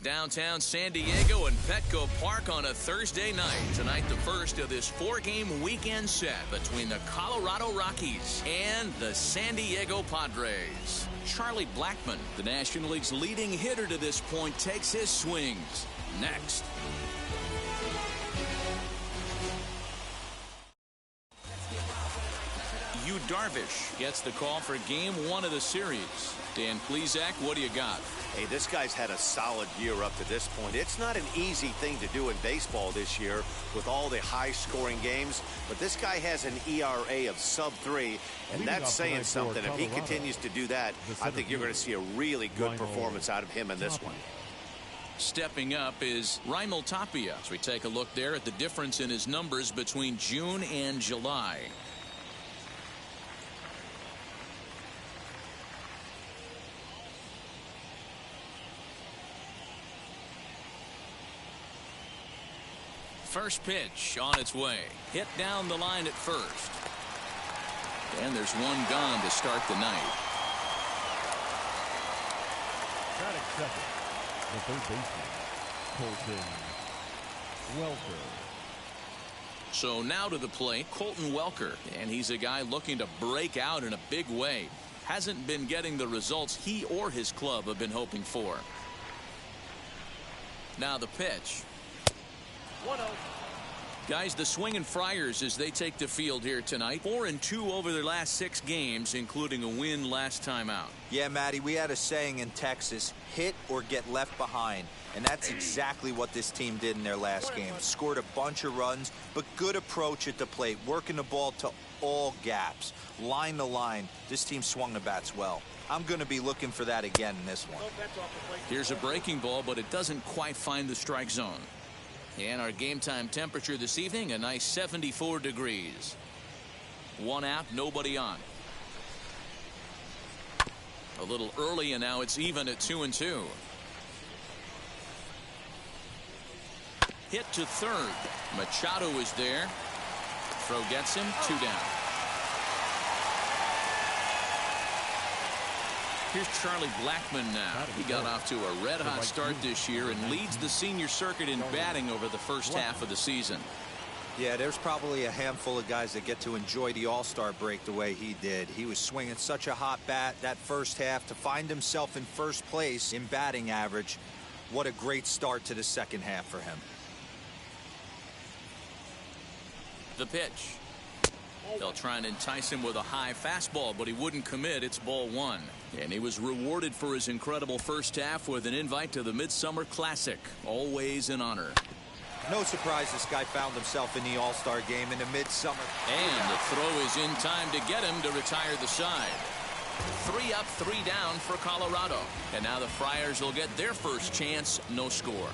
Downtown San Diego and Petco Park on a Thursday night. Tonight, the first of this 4-game weekend set between the Colorado Rockies and the San Diego Padres. Charlie Blackmon, the National League's leading hitter to this point, takes his swings. Next. Yu Darvish gets the call for game 1 of the series. Dan Plesac, what do you got? Hey, this guy's had a solid year up to this point. It's not an easy thing to do in baseball this year with all the high-scoring games, but this guy has an ERA of sub-3, and that's saying something. If he continues to do that, I think you're going to see a really good performance out of him in this one. Stepping up is Raimel Tapia. As we take a look there at the difference in his numbers between June and July. First pitch on its way. Hit down the line at first. And there's one gone to start the night. Batting second, the third baseman, Colton Welker. So now to the plate, Colton Welker. And he's a guy looking to break out in a big way. Hasn't been getting the results he or his club have been hoping for. Now the pitch. 1-0. Guys, the Swingin' Friars as they take the field here tonight. 4-2 over their last 6 games, including a win last time out. Yeah, Matty, we had a saying in Texas, hit or get left behind. And that's exactly what this team did in their last game. Scored a bunch of runs, but good approach at the plate, working the ball to all gaps. Line to line, this team swung the bats well. I'm going to be looking for that again in this one. Here's a breaking ball, but it doesn't quite find the strike zone. And our game time temperature this evening, a nice 74 degrees. One out, nobody on. A little early, and now it's even at 2-2. Hit to third. Machado is there. Throw gets him, 2 down. Here's Charlie Blackmon now. He got off to a red-hot start this year and leads the senior circuit in batting over the first half of the season. Yeah, there's probably a handful of guys that get to enjoy the All-Star break the way he did. He was swinging such a hot bat that first half to find himself in first place in batting average. What a great start to the second half for him. The pitch. They'll try and entice him with a high fastball, but he wouldn't commit. It's ball 1. And he was rewarded for his incredible first half with an invite to the Midsummer Classic. Always an honor. No surprise this guy found himself in the All-Star game in the Midsummer. And the throw is in time to get him to retire the side. 3 up, 3 down for Colorado. And now the Friars will get their first chance, no score.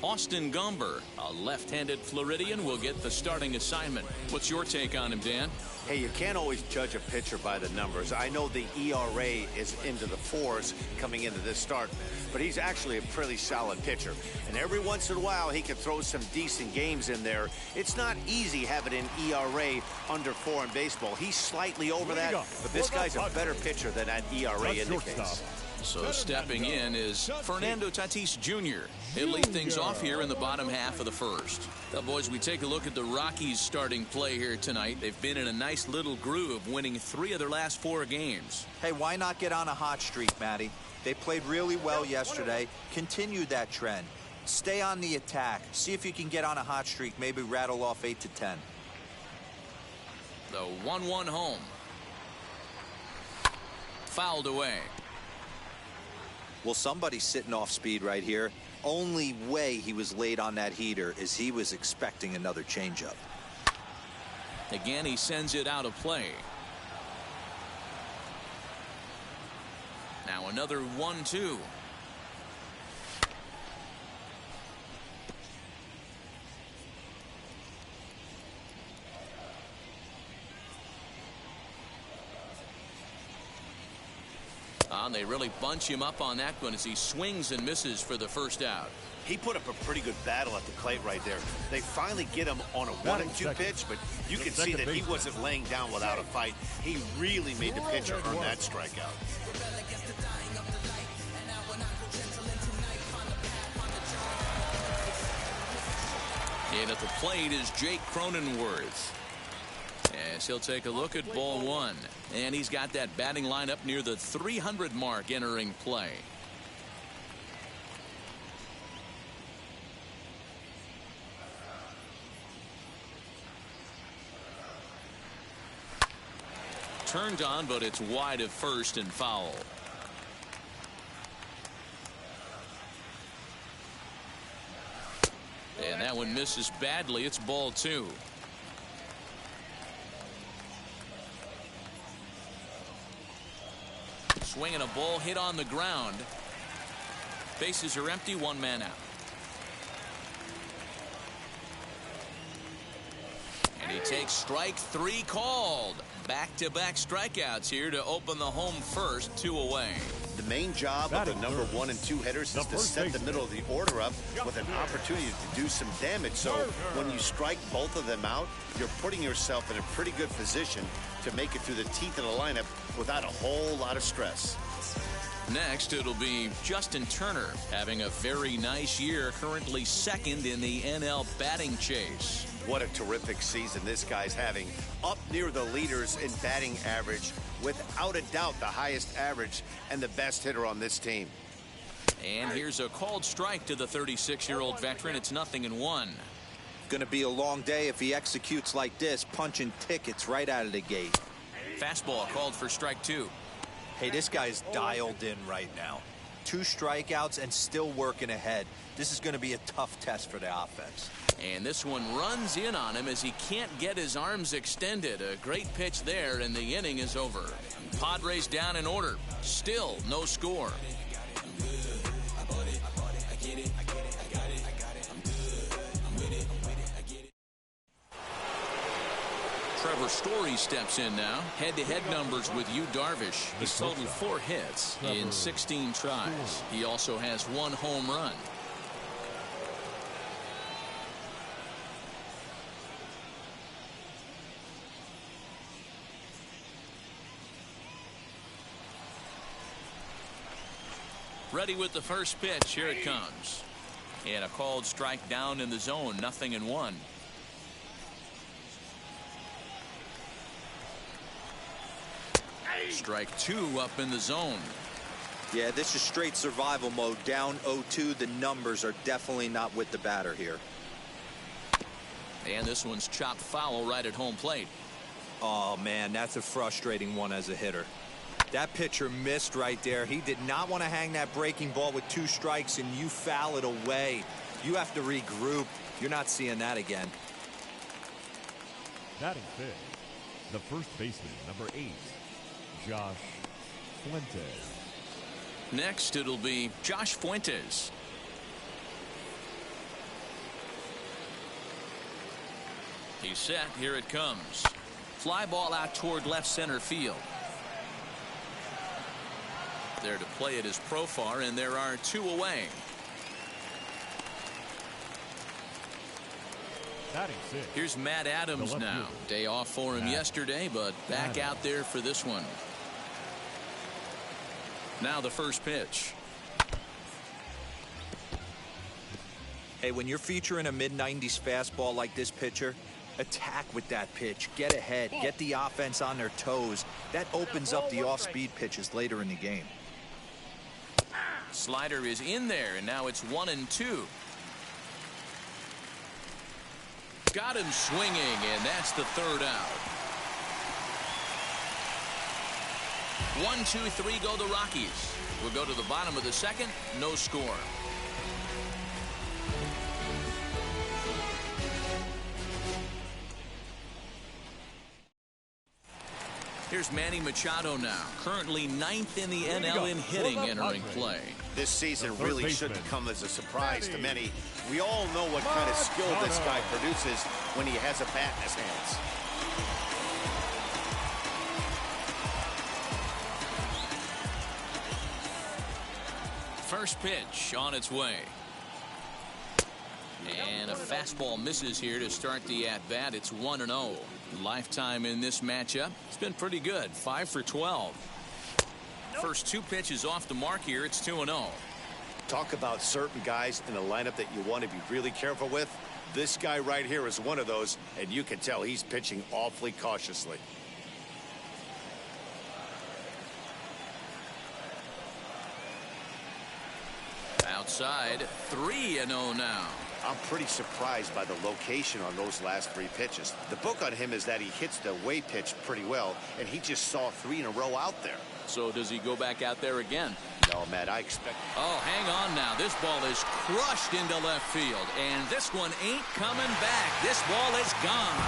Austin Gomber, a left-handed Floridian, will get the starting assignment. What's your take on him, Dan? Hey, you can't always judge a pitcher by the numbers. I know the ERA is into the 4s coming into this start, but he's actually a pretty solid pitcher. And every once in a while, he can throw some decent games in there. It's not easy having an ERA under 4 in baseball. He's slightly over that, but this guy's a better pitcher than that ERA indicates. So stepping in is Fernando Tatis Jr. He'll lead things off here in the bottom half of the first. Now, boys, we take a look at the Rockies' starting play here tonight. They've been in a nice little groove, winning 3 of their last 4 games. Hey, why not get on a hot streak, Matty? They played really well yesterday. Continue that trend. Stay on the attack. See if you can get on a hot streak, maybe rattle off 8 to 10. The 1-1 home. Fouled away. Well, somebody's sitting off speed right here. Only way he was late on that heater is he was expecting another changeup. Again, he sends it out of play. Now another 1-2. And they really bunch him up on that one as he swings and misses for the first out. He put up a pretty good battle at the plate right there. They finally get him on a 1-2 pitch, but you can see that he wasn't laying down without a fight. He really made the pitcher earn that strikeout. And at the plate is Jake Cronenworth. As he'll take a look at ball one. And he's got that batting lineup near the 300 mark entering play. Turned on, but it's wide of first and foul. And that one misses badly. It's ball two. Swinging a ball hit on the ground. Bases are empty, one man out. And he takes strike three called. Back-to-back strikeouts here to open the home first, 2 away. The main job of the number 1 and 2 hitters is to set the middle of the order up with an opportunity to do some damage. So when you strike both of them out, you're putting yourself in a pretty good position to make it through the teeth of the lineup without a whole lot of stress. Next, it'll be Justin Turner having a very nice year, currently second in the NL batting chase. What a terrific season this guy's having. Up near the leaders in batting average, without a doubt the highest average and the best hitter on this team. And here's a called strike to the 36-year-old veteran. It's 0-1. Going to be a long day if he executes like this, punching tickets right out of the gate. Fastball called for strike two. Hey, this guy's dialed in right now. 2 strikeouts and still working ahead. This is going to be a tough test for the offense. And this one runs in on him as he can't get his arms extended. A great pitch there, and the inning is over. Padres down in order. Still no score. Trevor Story steps in now. Head-to-head numbers with Yu Darvish. He's totaled 4 hits in 16 tries. He also has 1 home run. Ready with the first pitch. Here it comes. And a called strike down in the zone. 0-1. Strike 2 up in the zone. Yeah, this is straight survival mode. Down 0-2. The numbers are definitely not with the batter here. And this one's chopped foul right at home plate. Oh, man, that's a frustrating one as a hitter. That pitcher missed right there. He did not want to hang that breaking ball with 2 strikes, and you foul it away. You have to regroup. You're not seeing that again. Batting fifth, the first baseman, number 8, Josh Fuentes. Next, it'll be Josh Fuentes. He's set. Here it comes. Fly ball out toward left center field. There to play it is Profar, and there are 2 away. Here's Matt Adams now. Day off for him yesterday, but back out there for this one. Now the first pitch. Hey, when you're featuring a mid-90s fastball like this pitcher, attack with that pitch. Get ahead. Get the offense on their toes. That opens up the off-speed pitches later in the game. Slider is in there, and now it's 1-2. Got him swinging, and that's the 3rd out. 1, 2, 3 go the Rockies. We'll go to the bottom of the 2nd. No score. Here's Manny Machado now, currently 9th in the NL in hitting entering play. This season really shouldn't come as a surprise to many. We all know what kind of skill this guy produces when he has a bat in his hands. First pitch on its way. And a fastball misses here to start the at-bat. It's 1-0. Lifetime in this matchup. It's been pretty good. 5 for 12. First two pitches off the mark here. It's 2-0. Talk about certain guys in the lineup that you want to be really careful with. This guy right here is one of those, and you can tell he's pitching awfully cautiously. Outside, 3-0 now. I'm pretty surprised by the location on those last three pitches. The book on him is that he hits the way pitch pretty well, and he just saw 3 in a row out there. So does he go back out there again? No, Matt, I expect... Oh, hang on now. This ball is crushed into left field, and this one ain't coming back. This ball is gone.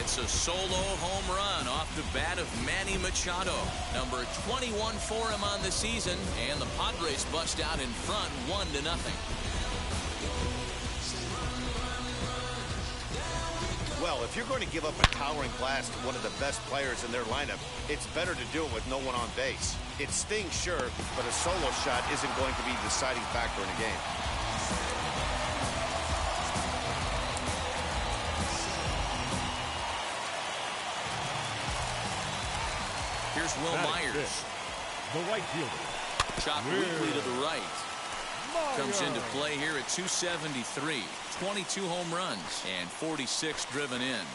It's a solo home run off the bat of Manny Machado. Number 21 for him on the season, and the Padres bust out in front 1-0. Well, if you're going to give up a towering blast to one of the best players in their lineup, it's better to do it with no one on base. It stings, sure, but a solo shot isn't going to be the deciding factor in a game. Here's Will Myers. The right fielder. Chopped weakly to the right. Comes into play here at 273. 22 home runs and 46 driven in.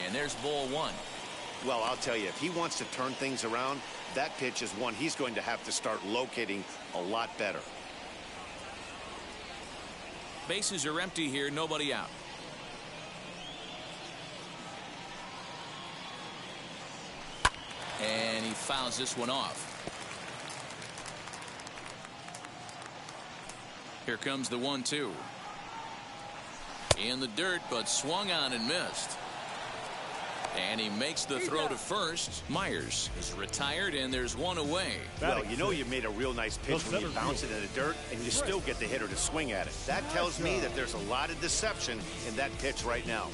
And there's ball 1. Well, I'll tell you, if he wants to turn things around, that pitch is one he's going to have to start locating a lot better. Bases are empty here, nobody out. And he fouls this one off. Here comes the 1-2. In the dirt, but swung on and missed. And he makes the throw to first. Myers is retired, and there's one away. Well, you know you made a real nice pitch when you bounce it in the dirt, and you still get the hitter to swing at it. That tells me that there's a lot of deception in that pitch right now.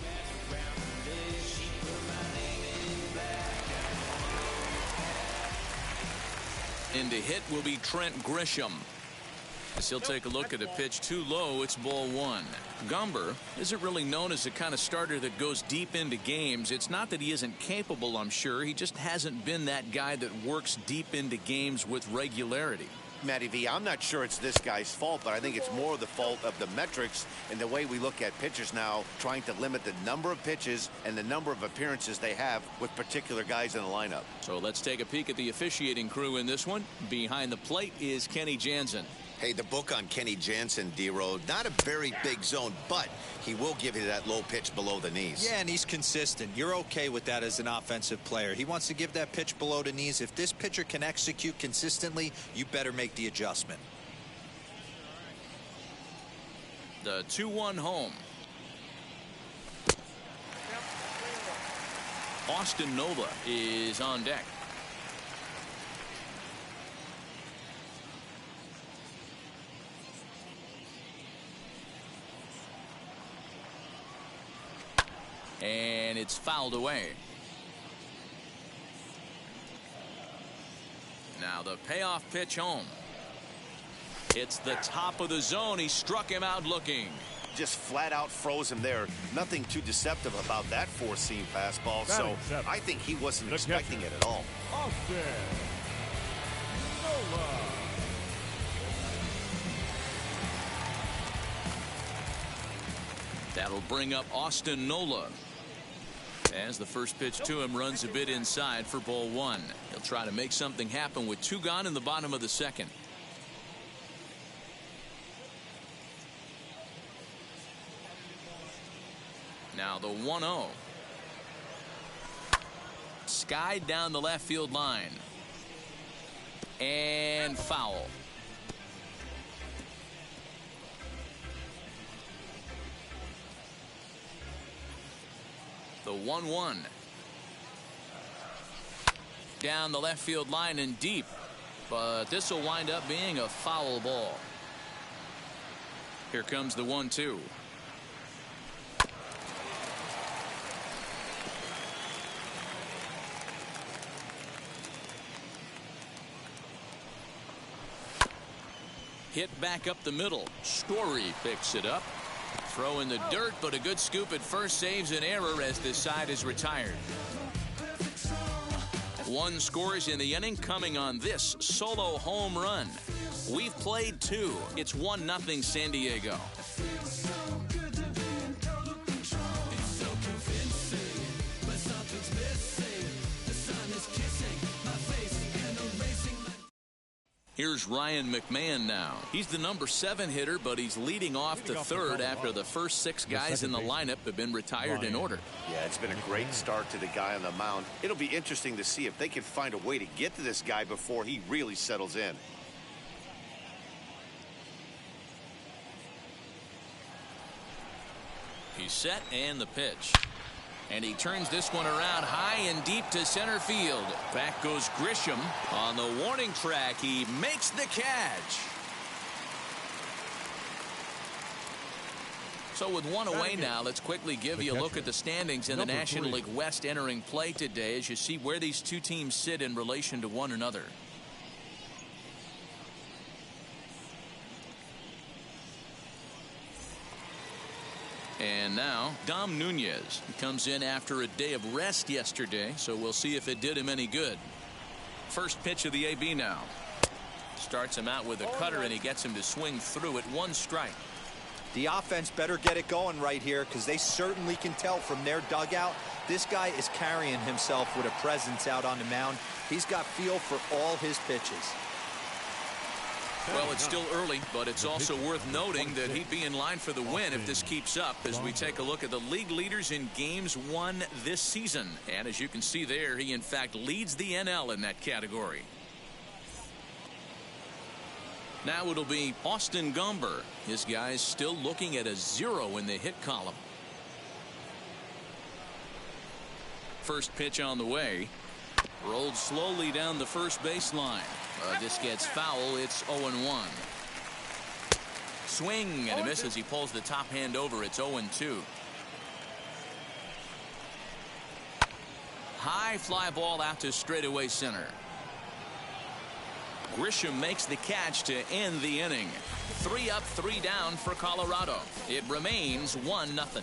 In to hit will be Trent Grisham. As he'll take a look at a pitch too low, it's ball 1. Gumber isn't really known as the kind of starter that goes deep into games. It's not that he isn't capable, I'm sure. He just hasn't been that guy that works deep into games with regularity. Matty V, I'm not sure it's this guy's fault, but I think it's more the fault of the metrics and the way we look at pitchers now, trying to limit the number of pitches and the number of appearances they have with particular guys in the lineup. So let's take a peek at the officiating crew in this one. Behind the plate is Kenny Jansen. Hey, the book on Kenny Jansen, D-Road, not a very big zone, but he will give you that low pitch below the knees. Yeah, and he's consistent. You're okay with that as an offensive player. He wants to give that pitch below the knees. If this pitcher can execute consistently, you better make the adjustment. The 2-1 home. Austin Nola is on deck. And it's fouled away. Now the payoff pitch home. It's the top of the zone. He struck him out looking. Just flat out froze him there. Nothing too deceptive about that four-seam fastball. So I think he wasn't expecting it at all. Austin Nola. That'll bring up Austin Nola. As the first pitch to him runs a bit inside for ball 1. He'll try to make something happen with 2 gone in the bottom of the second. Now the 1-0. Skied down the left field line. And foul. The 1-1. Down the left field line and deep. But this will wind up being a foul ball. Here comes the 1-2. Hit back up the middle. Story picks it up. Throw in the dirt, but a good scoop at first saves an error as this side is retired. One scores in the inning coming on this solo home run. We've played two. It's 1-0 San Diego. Here's Ryan McMahon now. He's the number 7 hitter, but he's leading off the third after the first 6 guys in the lineup have been retired in order. Yeah, it's been a great start to the guy on the mound. It'll be interesting to see if they can find a way to get to this guy before he really settles in. He's set and the pitch. And he turns this one around high and deep to center field. Back goes Grisham. On the warning track, he makes the catch. So with one away now, let's quickly give you a look at the standings in the National League West entering play today as you see where these two teams sit in relation to one another. And now, Dom Nunez comes in after a day of rest yesterday, so we'll see if it did him any good. First pitch of the AB now. Starts him out with a cutter, and he gets him to swing through it. 1 strike. The offense better get it going right here because they certainly can tell from their dugout. This guy is carrying himself with a presence out on the mound. He's got feel for all his pitches. Well, it's still early, but it's also worth noting that he'd be in line for the win if this keeps up as we take a look at the league leaders in games won this season. And as you can see there, he in fact leads the NL in that category. Now it'll be Austin Gomber. His guys still looking at a 0 in the hit column. First pitch on the way. Rolled slowly down the first baseline. This gets foul. It's 0-1. Swing and a miss as he pulls the top hand over. It's 0-2. High fly ball out to straightaway center. Grisham makes the catch to end the inning. 3 up, 3 down for Colorado. It remains 1-0.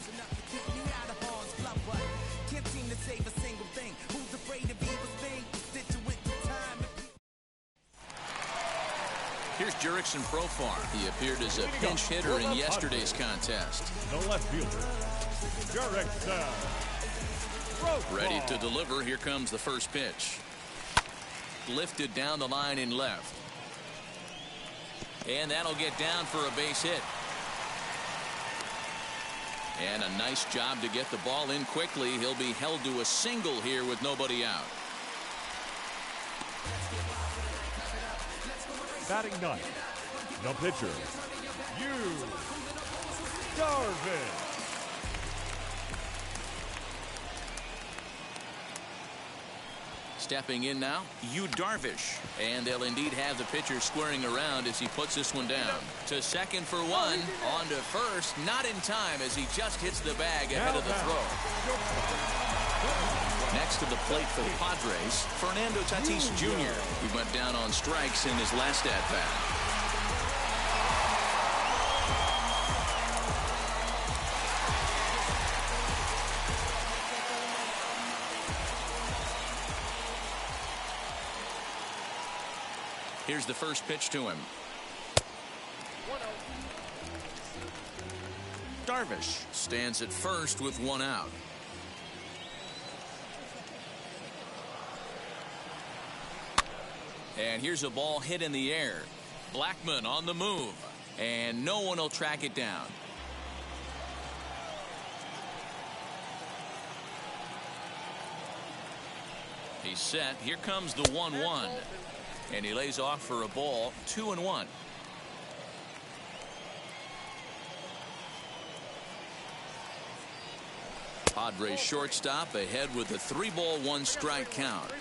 Here's Jurickson Profar. He appeared as a pinch hitter in yesterday's contest. The left fielder, Jurickson Profar. Ready to deliver. Here comes the first pitch. Lifted down the line in left. And that'll get down for a base hit. And a nice job to get the ball in quickly. He'll be held to a single here with nobody out. Batting 9th, the pitcher, Yu Darvish. Stepping in now, Yu Darvish. And they'll indeed have the pitcher squaring around as he puts this one down. To second for 1. On to first. Not in time as he just hits the bag ahead of the throw. Next to the plate for the Padres, Fernando Tatis Jr. He went down on strikes in his last at-bat. Here's the first pitch to him. Darvish stands at first with 1 out. And here's a ball hit in the air. Blackmon on the move. And no one will track it down. He's set. Here comes the 1-1. And he lays off for a ball. 2-1. Padres shortstop ahead with a 3-ball 1-strike count.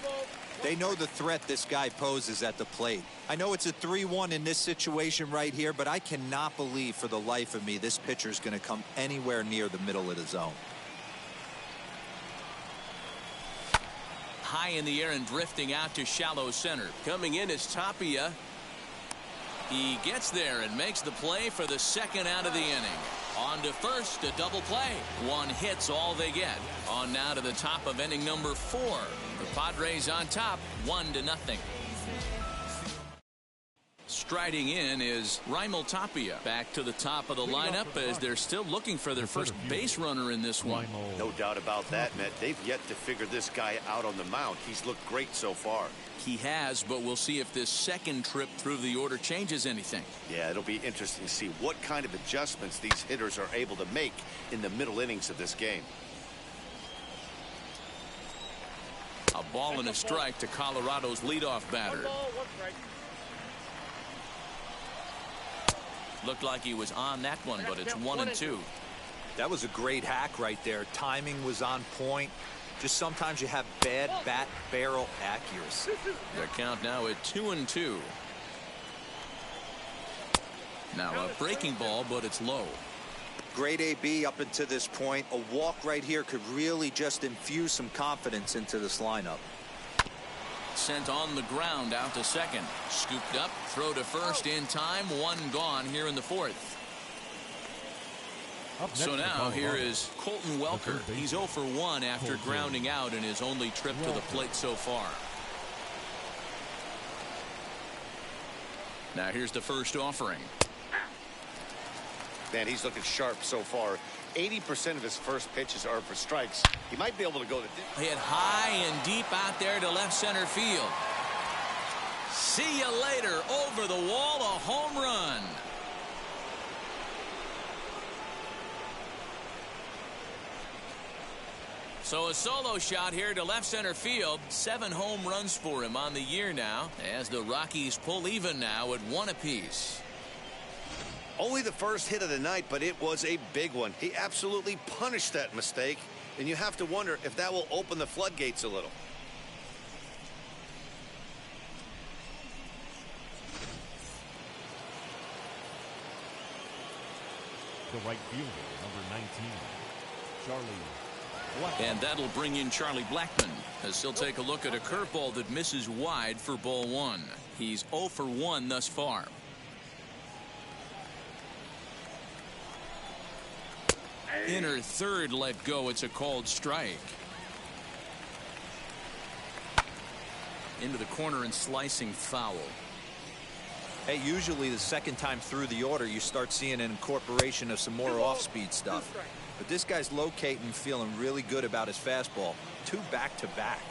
They know the threat this guy poses at the plate. I know it's a 3-1 in this situation right here, but I cannot believe for the life of me this pitcher is going to come anywhere near the middle of the zone. High in the air and drifting out to shallow center. Coming in is Tapia. He gets there and makes the play for the second out of the inning. On to first, a double play. One hit's all they get. On now to the top of inning number 4. The Padres on top, 1-0. Striding in is Raimel Tapia. Back to the top of the lineup as they're still looking for their first base runner in this one. No doubt about that, Matt. They've yet to figure this guy out on the mound. He's looked great so far. He has, but we'll see if this second trip through the order changes anything. Yeah, it'll be interesting to see what kind of adjustments these hitters are able to make in the middle innings of this game. A ball and a strike to Colorado's leadoff batter. Looked like he was on that one, but it's 1-2. That was a great hack right there. Timing was on point. Just sometimes you have bad bat barrel accuracy. The count now at 2-2. Now a breaking ball, but it's low. Great AB up until this point. A walk right here could really just infuse some confidence into this lineup. Sent on the ground out to second. Scooped up, throw to first in time. One gone here in the fourth. So now here is Colton Welker. He's 0 for 1 after grounding out in his only trip to the plate so far. Now here's the first offering. Man, he's looking sharp so far. 80% of his first pitches are for strikes. He might be able to go to... Hit high and deep out there to left center field. See you later. Over the wall, a home run. So a solo shot here to left center field. 7 home runs for him on the year now, as the Rockies pull even now at 1 apiece. Only the first hit of the night, but it was a big one. He absolutely punished that mistake, and you have to wonder if that will open the floodgates a little. The right fielder, number 19, Charlie Blackman. And that'll bring in Charlie Blackman, as he'll take a look at a curveball that misses wide for ball 1. He's 0 for 1 thus far. Inner third let go. It's a called strike. Into the corner and slicing foul. Hey, usually the second time through the order you start seeing an incorporation of some more off-speed stuff. But this guy's locating, feeling really good about his fastball. 2 back-to-back.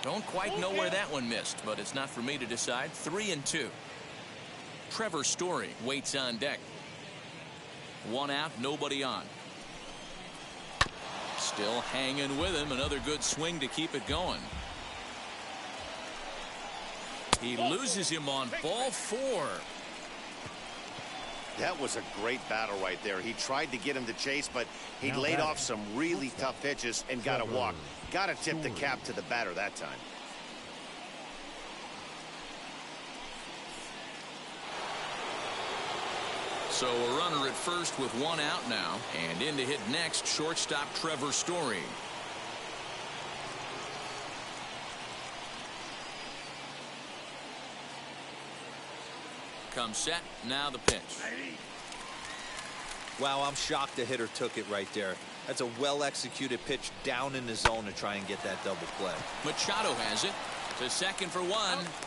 Don't quite know where that one missed, but it's not for me to decide. 3-2. Trevor Story waits on deck. 1 out, nobody on. Still hanging with him. Another good swing to keep it going. He loses him on ball 4. That was a great battle right there. He tried to get him to chase, but he laid off some really tough pitches and got a walk. Got to tip the cap to the batter that time. So a runner at first with 1 out now, and in to hit next, shortstop Trevor Story. Comes set, now the pitch. Wow, I'm shocked the hitter took it right there. That's a well-executed pitch down in the zone to try and get that double play. Machado has it. To second for 1.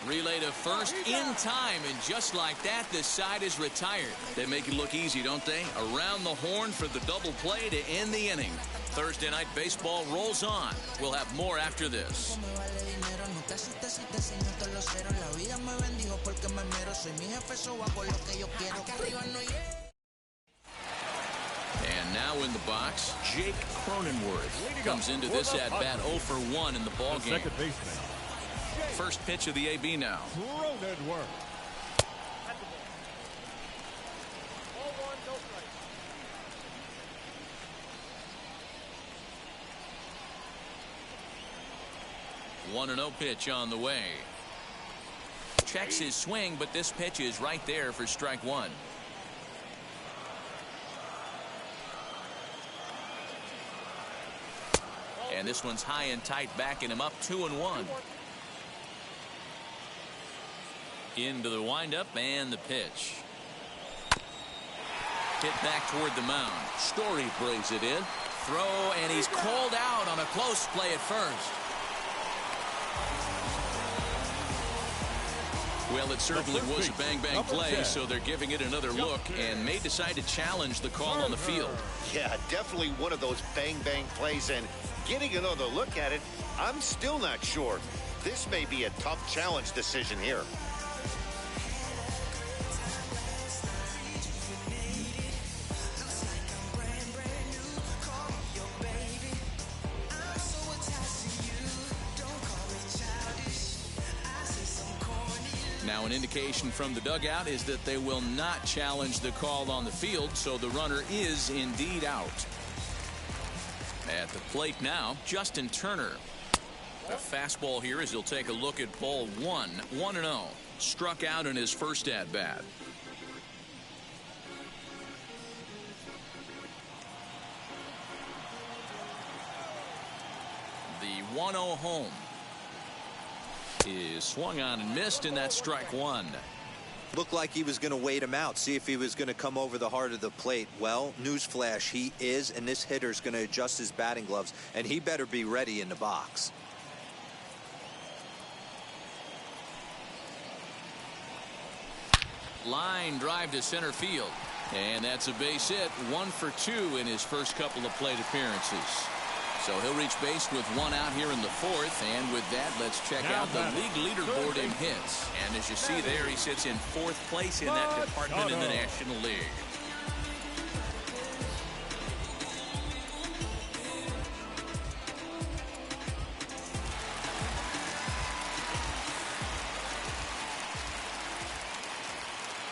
Relay to first in time, and just like that, this side is retired. They make it look easy, don't they? Around the horn for the double play to end the inning. Thursday night baseball rolls on. We'll have more after this. And now in the box, Jake Cronenworth comes into this at-bat 0 for 1 in the ballgame. Second baseman. First pitch of the AB now. Cronenworth. 1-0 pitch on the way. Checks his swing, but this pitch is right there for strike one. And this one's high and tight, backing him up 2-1. Into the windup and the pitch. Hit back toward the mound. Story brings it in. Throw, and he's called out on a close play at first. Well, it certainly was a bang-bang play, so they're giving it another look and may decide to challenge the call on the field. Yeah, definitely one of those bang-bang plays, and getting another look at it, I'm still not sure. This may be a tough challenge decision here. Now, an indication from the dugout is that they will not challenge the call on the field, so the runner is indeed out. At the plate now, Justin Turner. A fastball here as he'll take a look at ball one. 1-0. Struck out in his first at-bat. The 1-0 home is swung on and missed, and that's strike one. Looked like he was going to wait him out, see if he was going to come over the heart of the plate. Well, newsflash, he is, and this hitter's going to adjust his batting gloves, and he better be ready in the box. Line drive to center field, and that's a base hit. 1 for 2 in his first couple of plate appearances. So he'll reach base with one out here in the fourth, and with that, let's check out the league leaderboard in hits. And as you see there, he sits in fourth place in that department in the National League.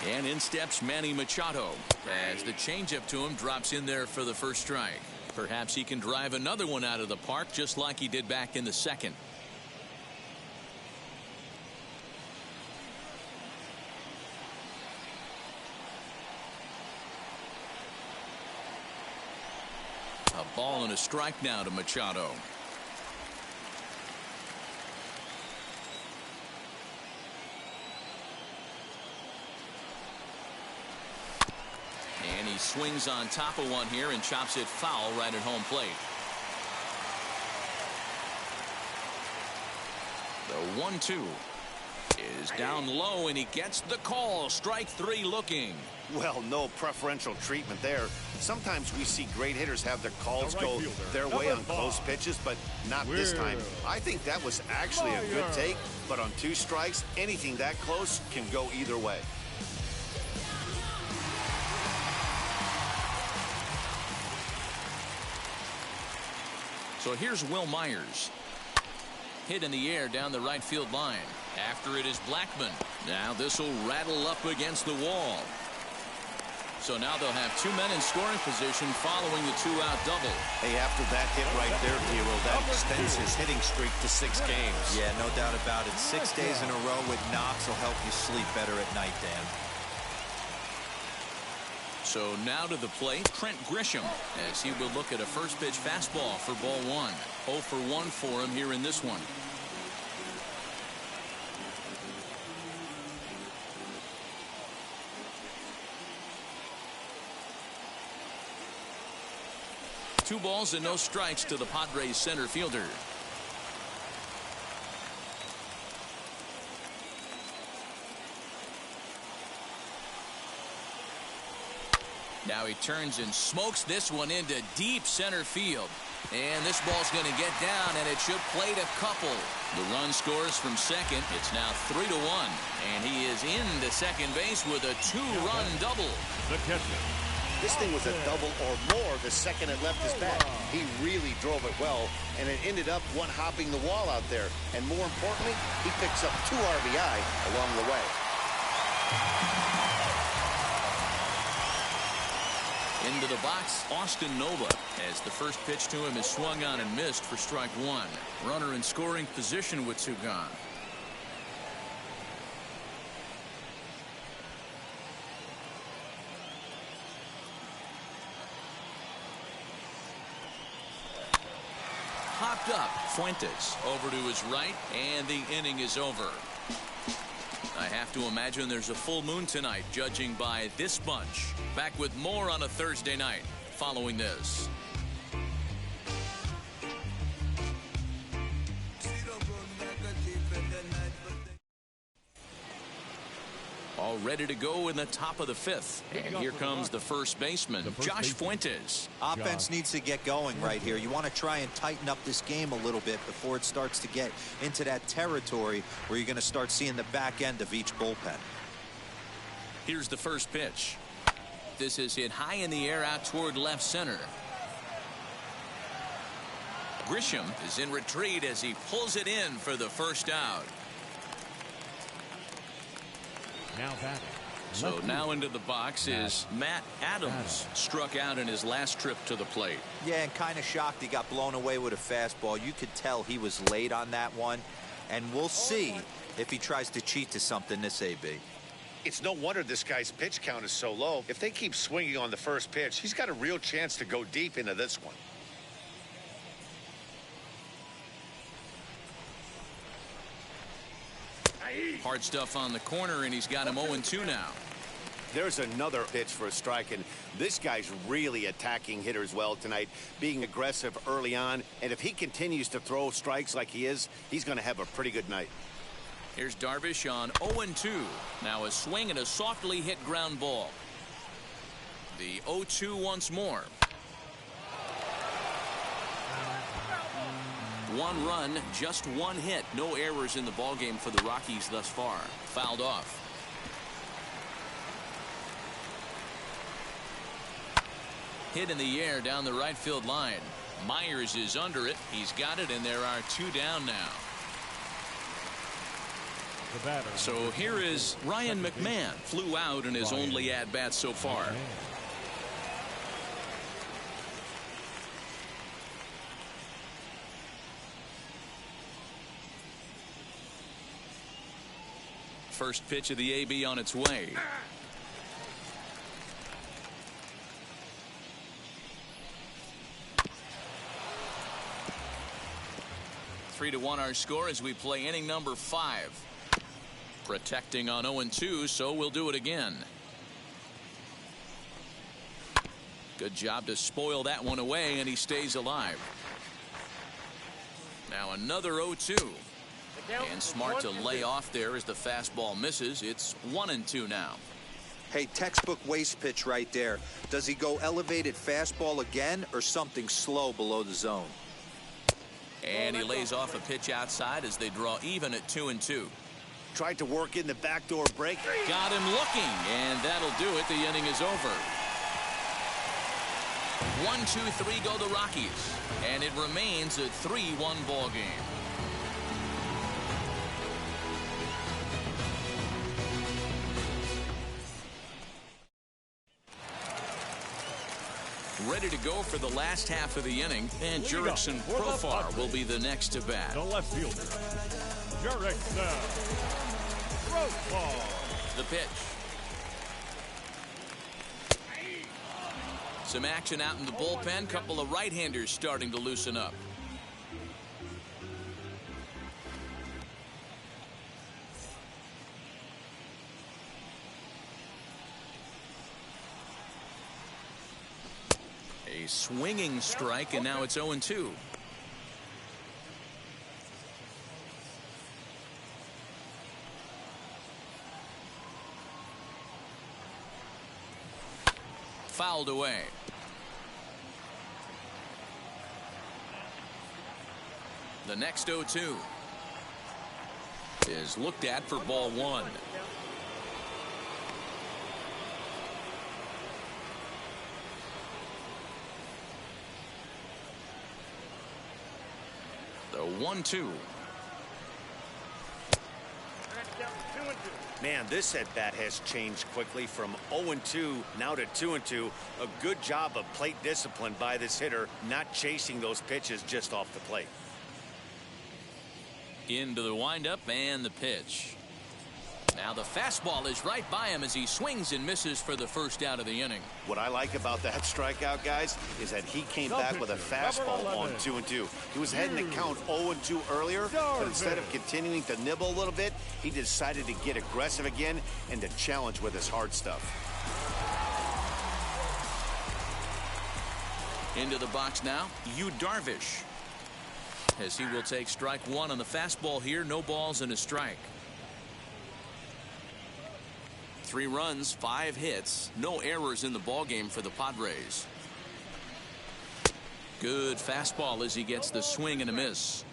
And in steps Manny Machado as the changeup to him drops in there for the first strike. Perhaps he can drive another one out of the park just like he did back in the second. A ball and a strike now to Machado. And he swings on top of one here and chops it foul right at home plate. The 1-2 is down low, and he gets the call. Strike three looking. Well, no preferential treatment there. Sometimes we see great hitters have their calls go their way on close pitches, but not this time. I think that was actually a good take, but on 2 strikes, anything that close can go either way. So here's Will Myers. Hit in the air down the right field line. After it is Blackman. Now this will rattle up against the wall. So now they'll have 2 men in scoring position following the 2-out double. Hey, after that hit right there, Hero, that extends his hitting streak to 6 games. Yeah, no doubt about it. 6 days in a row with knocks will help you sleep better at night, Dan. So now to the plate, Trent Grisham, as he will look at a first pitch fastball for ball 1. 0 for 1 for him here in this one. Two balls and no strikes to the Padres center fielder. Now he turns and smokes this one into deep center field. And this ball's going to get down, and it should plate a couple. The run scores from second. It's now 3-1. And he is into second base with a 2-run double. The catcher. This thing was a double or more the second it left his bat. He really drove it well, and it ended up one-hopping the wall out there. And more importantly, he picks up 2 RBI along the way. Into the box, Austin Nova, as the first pitch to him is swung on and missed for strike one. Runner in scoring position with two gone. Hopped up, Fuentes over to his right, and the inning is over. I have to imagine there's a full moon tonight, judging by this bunch. Back with more on a Thursday night following this. All ready to go in the top of the fifth. And here comes the first baseman, Josh Fuentes. Offense needs to get going right here. You want to try and tighten up this game a little bit before it starts to get into that territory where you're going to start seeing the back end of each bullpen. Here's the first pitch. This is hit high in the air out toward left center. Grisham is in retreat as he pulls it in for the first out. Now batting. So now into the box is Matt Adams. Struck out in his last trip to the plate. Yeah, and kind of shocked he got blown away with a fastball. You could tell he was late on that one. And we'll see if he tries to cheat to something this AB. It's no wonder this guy's pitch count is so low. If they keep swinging on the first pitch, he's got a real chance to go deep into this one. Hard stuff on the corner, and he's got him 0-2 now. There's another pitch for a strike, and this guy's really attacking hitters well tonight, being aggressive early on. And if he continues to throw strikes like he is, he's going to have a pretty good night. Here's Darvish on 0-2. Now a swing and a softly hit ground ball. The 0-2 once more. One run, just one hit. No errors in the ballgame for the Rockies thus far. Fouled off. Hit in the air down the right field line. Myers is under it. He's got it, and there are two down now. So here is Ryan McMahon. Flew out in his only at-bat so far. First pitch of the AB on its way. 3-1 our score as we play inning number 5. Protecting on 0-2, so we'll do it again. Good job to spoil that one away, and he stays alive. Now another 0-2. And smart to lay off there as the fastball misses. It's 1-2 now. Hey, textbook waste pitch right there. Does he go elevated fastball again or something slow below the zone? And he lays off a pitch outside as they draw even at 2-2. Tried to work in the backdoor break. Got him looking, and that'll do it. The inning is over. 1-2-3 go the Rockies, and it remains a 3-1 ball game. Ready to go for the last half of the inning, and Jurickson Profar will be the next to bat. The left fielder, Jurickson Profar. The pitch. Some action out in the bullpen. Couple of right-handers starting to loosen up. A swinging strike, and now it's 0-2. Fouled away. The next 0-2 is looked at for ball one. The 1-2. Man, this at-bat has changed quickly from 0-2 now to 2-2. A good job of plate discipline by this hitter, not chasing those pitches just off the plate. Into the windup and the pitch. Now the fastball is right by him as he swings and misses for the first out of the inning. What I like about that strikeout, guys, is that he came back with a fastball on 2-2. He was heading to count 0-2 earlier, but instead of continuing to nibble a little bit, he decided to get aggressive again and to challenge with his hard stuff. Into the box now, Yu Darvish. As he will take strike one on the fastball here, no balls and a strike. 3 runs, 5 hits, no errors in the ballgame for the Padres. Good fastball as he gets the swing and a miss.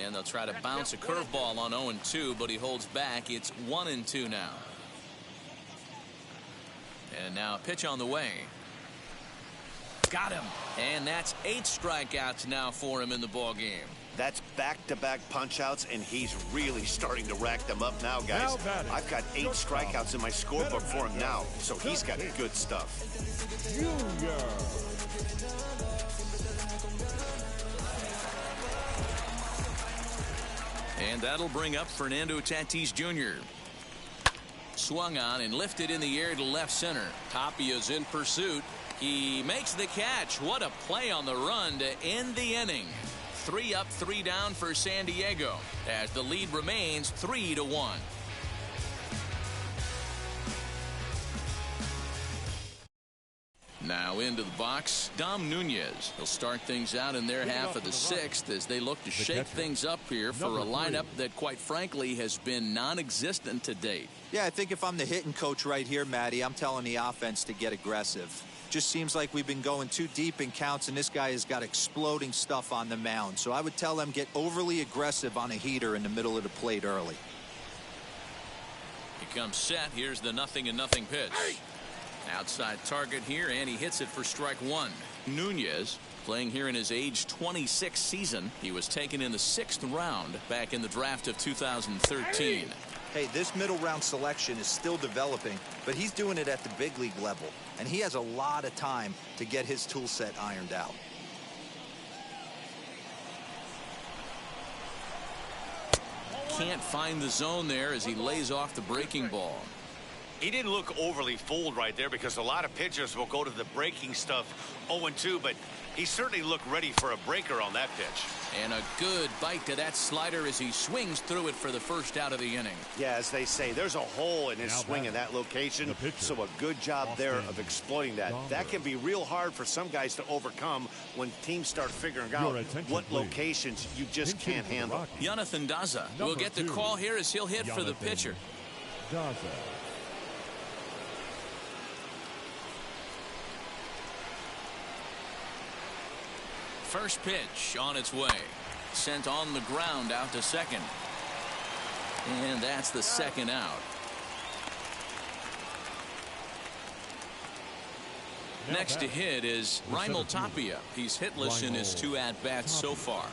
And they'll try to bounce a curveball on 0-2, but he holds back. It's 1-2 now. And now a pitch on the way. Got him. And that's 8 strikeouts now for him in the ballgame. That's back-to-back punch-outs, and he's really starting to rack them up now, guys. I've got 8 strikeouts in my scorebook for him now, so he's got good stuff. And that'll bring up Fernando Tatis Jr. Swung on and lifted in the air to left center. Tapia's in pursuit. He makes the catch. What a play on the run to end the inning. 3 up, 3 down for San Diego as the lead remains 3-1. Now into the box, Dom Nunez. He'll start things out in their half of the 6th as they look to shake things up here for a lineup that, quite frankly, has been non-existent to date. Yeah, I think if I'm the hitting coach right here, Matty, I'm telling the offense to get aggressive. Just seems like we've been going too deep in counts, and this guy has got exploding stuff on the mound. So I would tell them get overly aggressive on a heater in the middle of the plate early. He comes set. Here's the 0-0 pitch. Outside target here, and he hits it for strike 1. Nunez playing here in his age 26 season. He was taken in the 6th round back in the draft of 2013. Hey, this middle round selection is still developing, but he's doing it at the big league level, and he has a lot of time to get his tool set ironed out. Can't find the zone there as he lays off the breaking ball. He didn't look overly fooled right there because a lot of pitchers will go to the breaking stuff 0-2, but he certainly looked ready for a breaker on that pitch. And a good bite to that slider as he swings through it for the first out of the inning. Yeah, as they say, there's a hole in his swing in that location, so a good job there of exploiting that. That can be real hard for some guys to overcome when teams start figuring out what locations you just can't handle. Jonathan Daza will get the call here as he'll hit for the pitcher. First pitch on its way. Sent on the ground out to second. And that's the second out. Next to hit is Raimel Tapia. He's hitless in his 2 at-bats so far.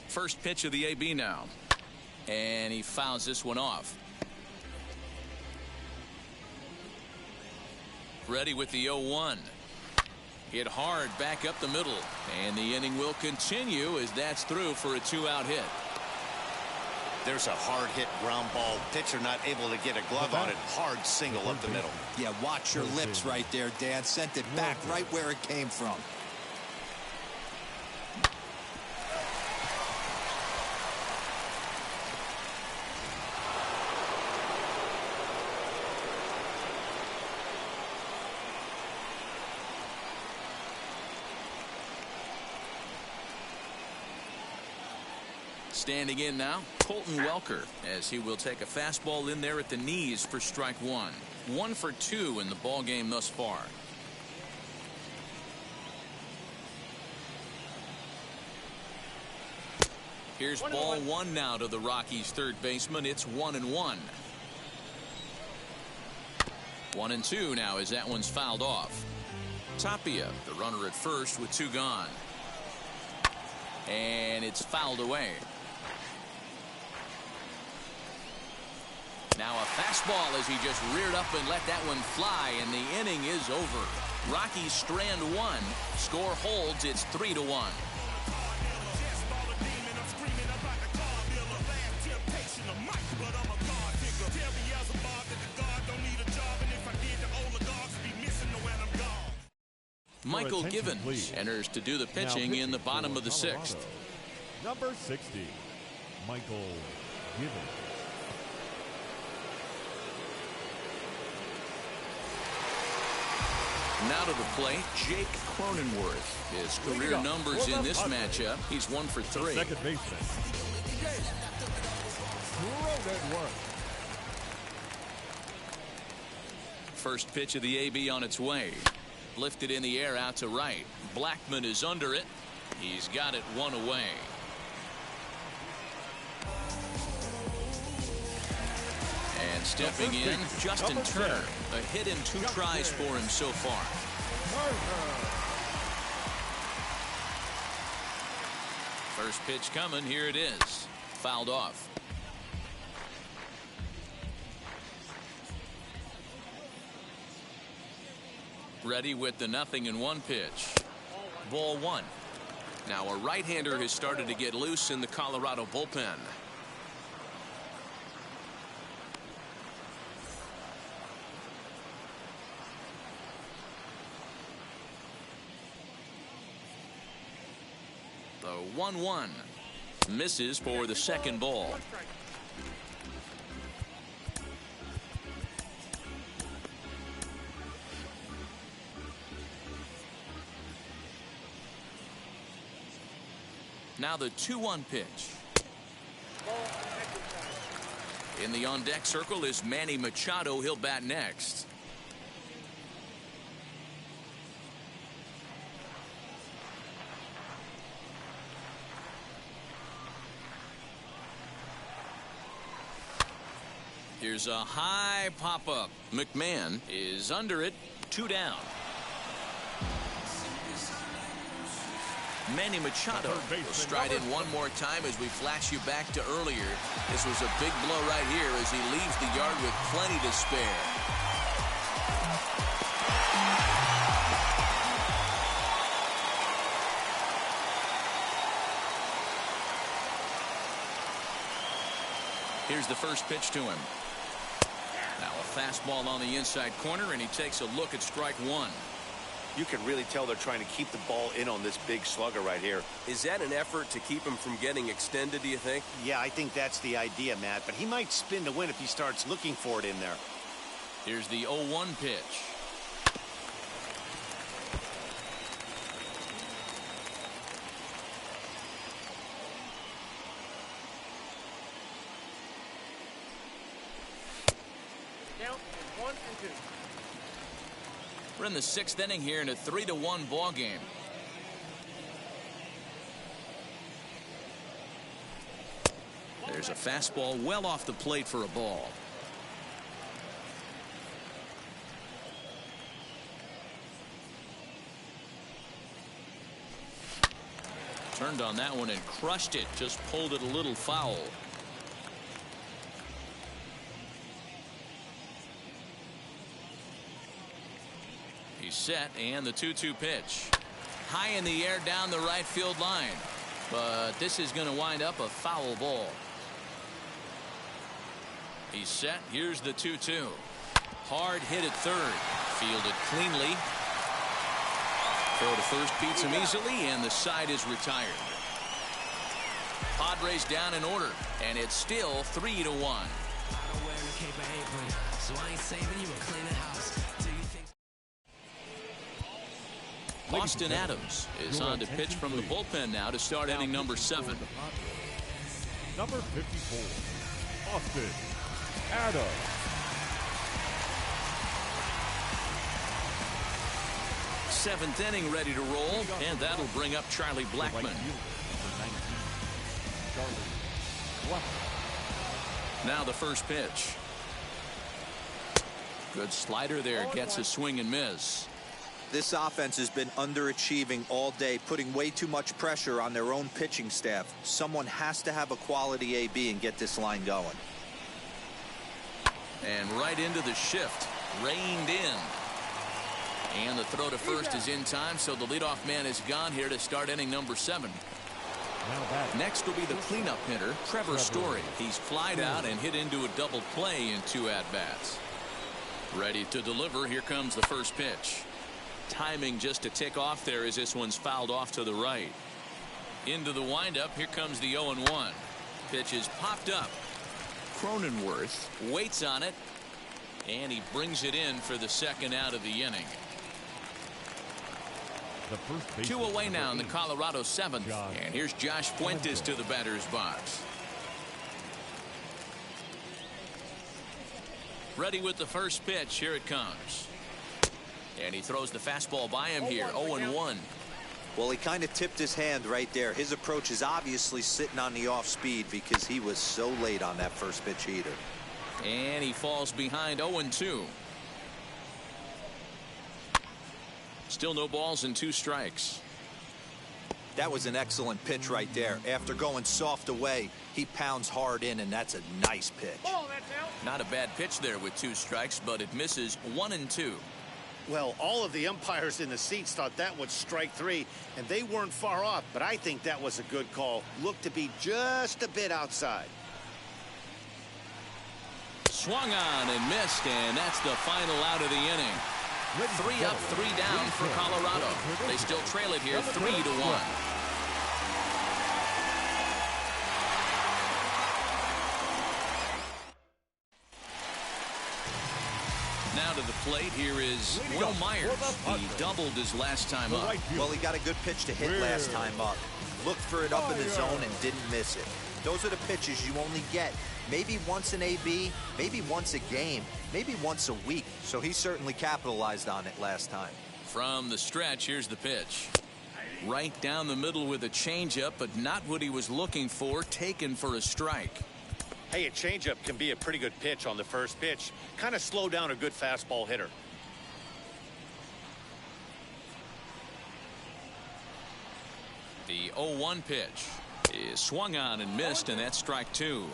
First pitch of the AB now. And he fouls this one off. Ready with the 0-1. Hit hard back up the middle. And the inning will continue as that's through for a 2-out hit. There's a hard hit ground ball. Pitcher not able to get a glove on it. Hard single up the middle. Yeah, watch your lips right there, Dan. Sent it back right where it came from. Standing in now, Colton Welker, as he will take a fastball in there at the knees for strike 1. 1 for 2 in the ball game thus far. Here's ball 1 now to the Rockies' third baseman. It's 1-1. 1-2 now as that one's fouled off. Tapia, the runner at first with 2 gone. And it's fouled away. Now a fastball as he just reared up and let that one fly, and the inning is over. Rockies strand 1. Score holds. It's 3-1. Michael Givens enters to do the pitching in the bottom of the 6th. Number 60, Michael Givens. Now to the plate, Jake Cronenworth. His career numbers in this matchup, he's 1 for 3. Second baseman, Jake Cronenworth. First pitch of the AB on its way. Lifted in the air out to right. Blackman is under it. He's got it 1 away. And stepping in, Justin Turner. A hit and 2 tries for him so far. First pitch coming. Here it is. Fouled off. Ready with the 0-1 pitch. Ball 1. Now a right-hander has started to get loose in the Colorado bullpen. The 1-1 misses for the second ball. Now the 2-1 pitch. In the on-deck circle is Manny Machado. He'll bat next. Here's a high pop-up. McMahon is under it. 2 down. Manny Machado will stride in one more time as we flash you back to earlier. This was a big blow right here as he leaves the yard with plenty to spare. Here's the first pitch to him. Now a fastball on the inside corner, and he takes a look at strike 1. You can really tell they're trying to keep the ball in on this big slugger right here. Is that an effort to keep him from getting extended, do you think? Yeah, I think that's the idea, Matt. But he might spin to win if he starts looking for it in there. Here's the 0-1 pitch. Count 1-2. We're in the 6th inning here in a 3-1 ball game. There's a fastball well off the plate for a ball. Turned on that one and crushed it. Just pulled it a little foul. He's set, and the 2-2 pitch. High in the air down the right field line. But this is going to wind up a foul ball. He's set. Here's the 2-2. Hard hit at third. Fielded cleanly. Throw to first beats him easily, and the side is retired. Padres down in order, and it's still 3-1. Austin Adams is on to pitch from the bullpen now to start inning number 7. Number 54, Austin Adams. Seventh inning ready to roll, and that'll bring up Charlie Blackman. Now the first pitch. Good slider there. Gets a swing and miss. This offense has been underachieving all day, putting way too much pressure on their own pitching staff. Someone has to have a quality AB and get this line going. And right into the shift. Reined in. And the throw to first is in time, so the leadoff man is gone here to start inning number 7. Next will be the cleanup hitter, Trevor Story. He's flied out and hit into a double play in 2 at-bats. Ready to deliver. Here comes the first pitch. Timing just to tick off there as this one's fouled off to the right. Into the windup. Here comes the 0-1. Pitch is popped up. Cronenworth waits on it, and he brings it in for the second out of the inning. 2 away now in the Colorado 7th. And here's Josh Fuentes to the batter's box. Ready with the first pitch. Here it comes. And he throws the fastball by him here. 0-1. Well, he kind of tipped his hand right there. His approach is obviously sitting on the off speed because he was so late on that first pitch heater. And he falls behind. 0-2. Still no balls and 2 strikes. That was an excellent pitch right there. After going soft away, he pounds hard in, and that's a nice pitch. Not a bad pitch there with 2 strikes, but it misses. 1-2. Well, all of the umpires in the seats thought that was strike 3, and they weren't far off, but I think that was a good call. Looked to be just a bit outside. Swung on and missed, and that's the final out of the inning. 3 up, 3 down for Colorado. They still trail it here 3-1. Now to the plate, here is Will Myers. He doubled his last time up. Well, he got a good pitch to hit last time up. Looked for it up in the zone and didn't miss it. Those are the pitches you only get maybe once an AB, maybe once a game, maybe once a week. So he certainly capitalized on it last time. From the stretch, here's the pitch. Right down the middle with a changeup, but not what he was looking for, taken for a strike. Hey, a changeup can be a pretty good pitch on the first pitch. Kind of slow down a good fastball hitter. The 0-1 pitch is swung on and missed, and that's strike 2.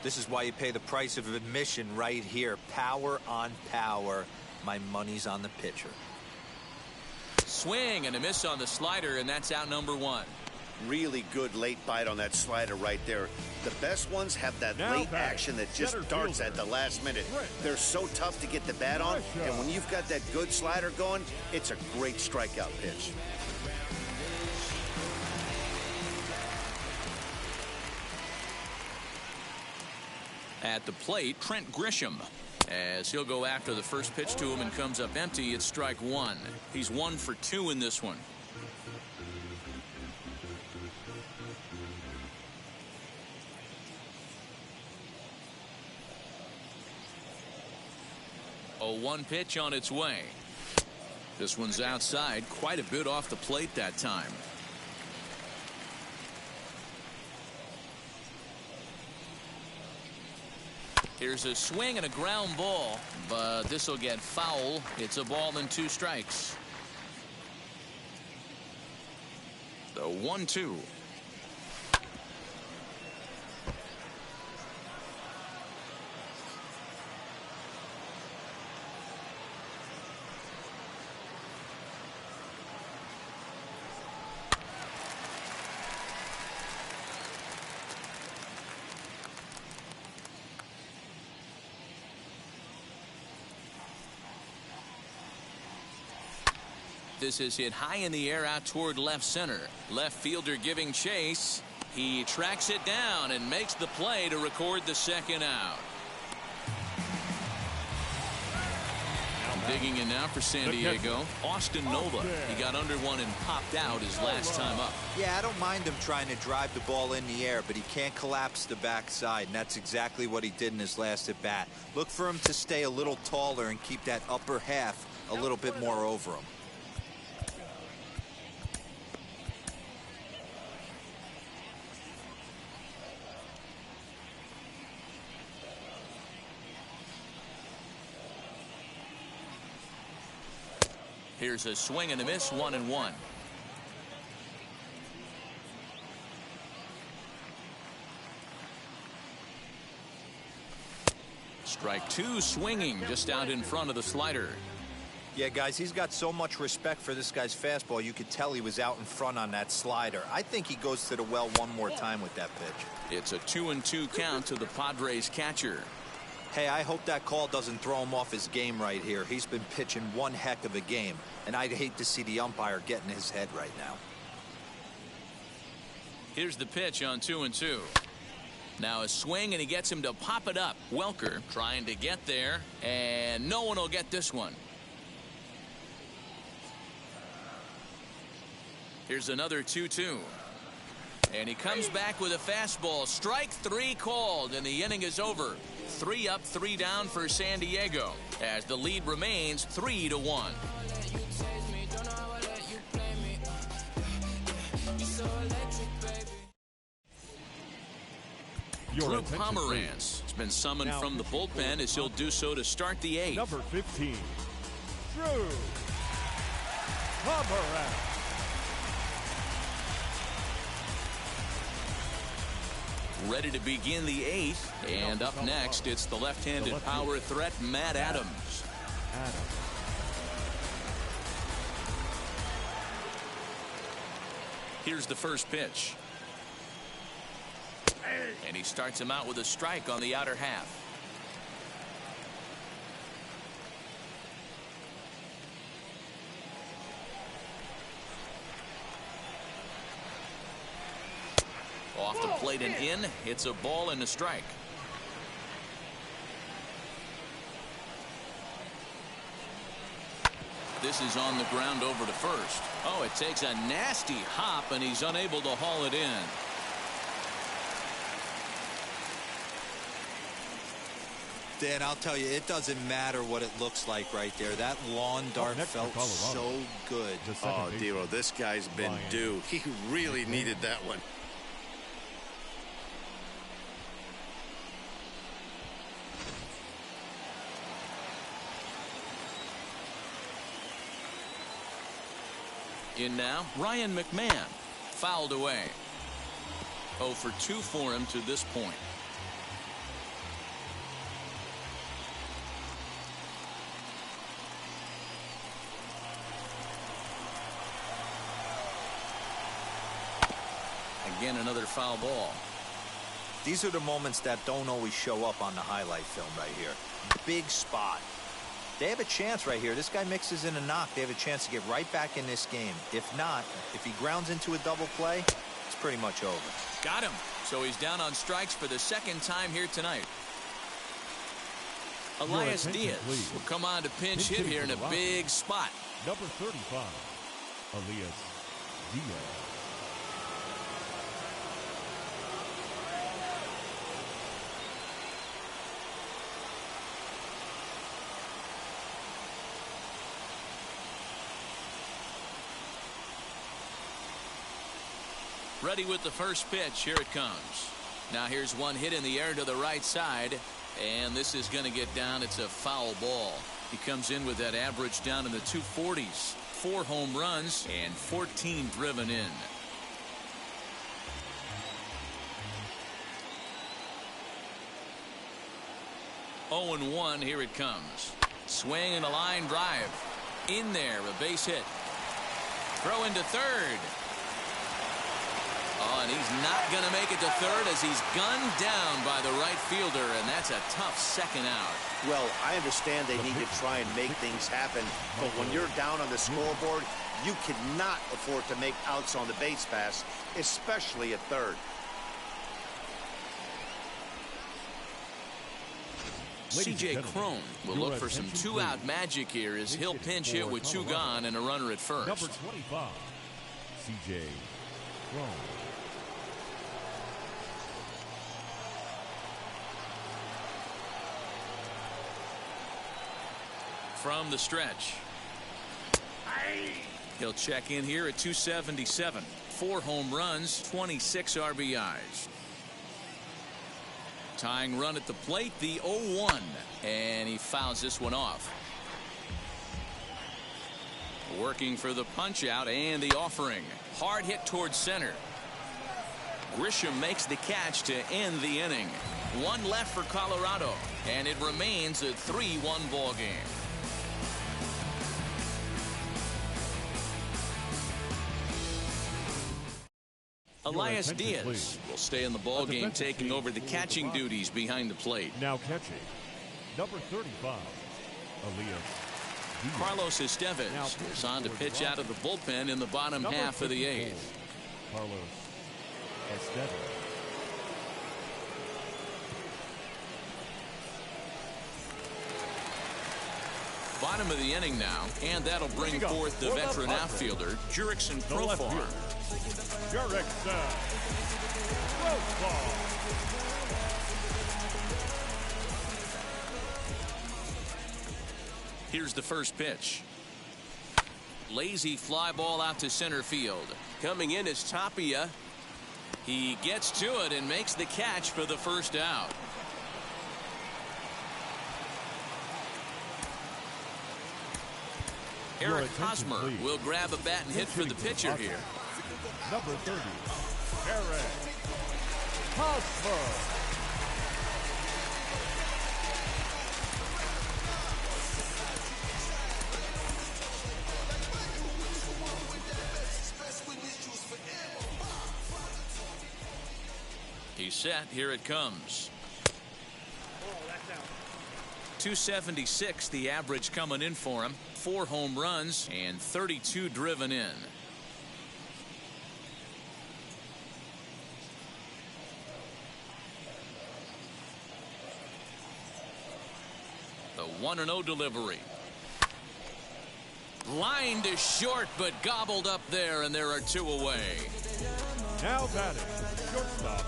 This is why you pay the price of admission right here. Power on power. My money's on the pitcher. Swing and a miss on the slider, and that's out number 1. Really good late bite on that slider right there. The best ones have that late action that just darts at the last minute. They're so tough to get the bat on, and when you've got that good slider going, it's a great strikeout pitch. At the plate, Trent Grisham, as he'll go after the first pitch to him and comes up empty. It's strike 1. He's 1 for 2 in this one. A 1 pitch on its way. This one's outside, quite a bit off the plate that time. Here's a swing and a ground ball, but this will get foul. It's a ball and 2 strikes. The 1-2. This is hit high in the air out toward left center. Left fielder giving chase. He tracks it down and makes the play to record the second out. Digging in now for San Diego, Austin Nova. He got under one and popped out his last time up. Yeah, I don't mind him trying to drive the ball in the air, but he can't collapse the backside, and that's exactly what he did in his last at bat. Look for him to stay a little taller and keep that upper half a little bit more over him. Here's a swing and a miss, 1-1. Strike two, swinging just out in front of the slider. Yeah, guys, he's got so much respect for this guy's fastball. You could tell he was out in front on that slider. I think he goes to the well one more time with that pitch. It's a 2-2 count to the Padres catcher. Hey, I hope that call doesn't throw him off his game right here. He's been pitching one heck of a game, and I'd hate to see the umpire get in his head right now. Here's the pitch on 2-2. Now a swing, and he gets him to pop it up. Welker trying to get there, and no one will get this one. Here's another 2-2. And he comes back with a fastball. Strike three called, and the inning is over. 3 up, 3 down for San Diego, as the lead remains 3-1. Drew Pomerantz has been summoned from the bullpen, as he'll do so to start the 8th. Number 15, Drew Pomerantz. Ready to begin the 8th, and up next, it's the left-handed power threat, Matt Adams. Here's the first pitch. And he starts him out with a strike on the outer half. Off the plate and in. It's a ball and a strike. This is on the ground over to first. Oh, it takes a nasty hop, and he's unable to haul it in. Dan, I'll tell you, it doesn't matter what it looks like right there. That lawn dart felt so good. Oh, Dero, this guy's been due. He really needed that one. In now, Ryan McMahon. Fouled away. 0 for 2 for him to this point. Again, another foul ball. These are the moments that don't always show up on the highlight film right here. Big spot. They have a chance right here. This guy mixes in a knock. They have a chance to get right back in this game. If not, if he grounds into a double play, it's pretty much over. Got him. So he's down on strikes for the second time here tonight. Elias Diaz will come on to pinch hit here in a big spot. Number 35, Elias Diaz. Ready with the first pitch. Here it comes. Now here's one hit in the air to the right side, and this is going to get down. It's a foul ball. He comes in with that average down in the 240s. 4 home runs and 14 driven in. Oh and 1. Here it comes. Swing and a line drive. In there, a base hit. Throw into third. Oh, and he's not going to make it to third as he's gunned down by the right fielder, and that's a tough second out. Well, I understand they need to try and make things happen, but when you're down on the scoreboard, you cannot afford to make outs on the base pass, especially at third. C.J. Cron will look for some 2-out magic here as he'll pinch hit with 2 gone and a runner at first. Number 25, C.J. Cron. From the stretch. He'll check in here at 277. 4 home runs, 26 RBIs. Tying run at the plate, the 0-1, and he fouls this one off. Working for the punch out and the offering. Hard hit towards center. Grisham makes the catch to end the inning. One left for Colorado, and it remains a 3-1 ball game. Elias Diaz will stay in the ball game, taking over the catching duties behind the plate. Now catching, number 35, Elias Diaz. Carlos Estevez is on to pitch out of the bullpen in the bottom half of the eighth. Carlos Estevez. Bottom of the inning now, and that'll bring forth the veteran outfielder, Jurickson Profar. Jurickson Profar. Here's the first pitch. Lazy fly ball out to center field. Coming in is Tapia. He gets to it and makes the catch for the first out. Eric Hosmer will grab a bat and hit for the pitcher here. Number 30, Eric Hosmer. He's set. Here it comes. 276 the average coming in for him. 4 home runs and 32 driven in. The 1-0 delivery. Line to short, but gobbled up there, and there are 2 away. Now batting, shortstop,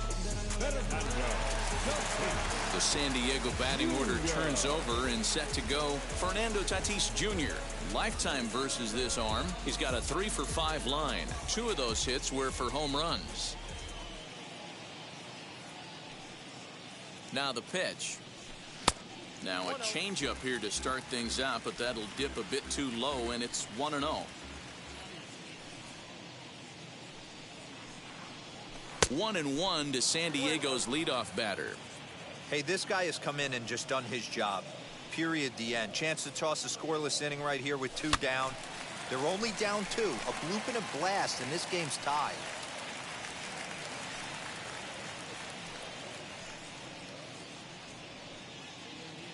The San Diego batting order turns over and set to go. Fernando Tatis Jr. Lifetime versus this arm. He's got a 3-for-5 line. 2 of those hits were for home runs. Now the pitch. Now a changeup here to start things out, but that'll dip a bit too low, and it's 1-0. 1-1 to San Diego's leadoff batter. Hey, this guy has come in and just done his job. Period. The end. Chance to toss a scoreless inning right here with 2 down. They're only down 2. A bloop and a blast, and this game's tied.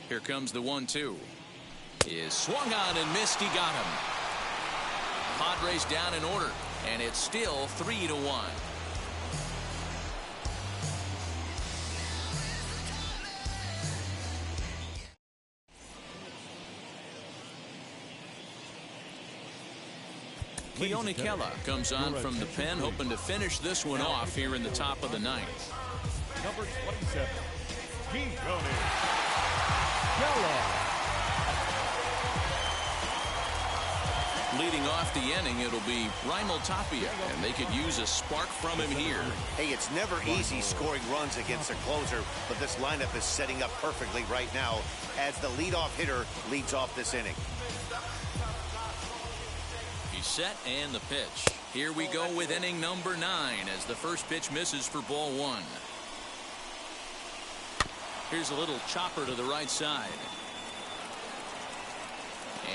Here comes the 1-2. Is swung on and missed. He got him. Padres down in order, and it's still 3-1. Keone Kela comes on from the pen, hoping to finish this one off here in the top of the 9th. Number 27, Keone Kela. Leading off the inning, it'll be Raimel Tapia, and they could use a spark from him here. Hey, it's never easy scoring runs against a closer, but this lineup is setting up perfectly right now as the leadoff hitter leads off this inning. He's set and the pitch. Here we go with inning number 9 as the first pitch misses for ball 1. Here's a little chopper to the right side.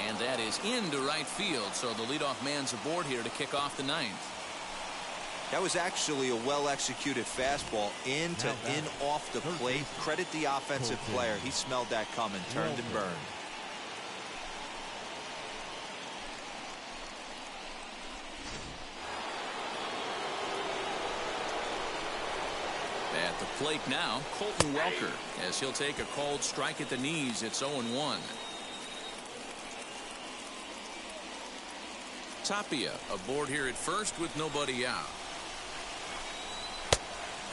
And that is into right field, so the leadoff man's aboard here to kick off the 9th. That was actually a well-executed fastball in off the plate. Credit the offensive player. He smelled that coming, turned and burned. At the plate now, Colton Welker, as he'll take a called strike at the knees. It's 0-1. Tapia aboard here at first with nobody out.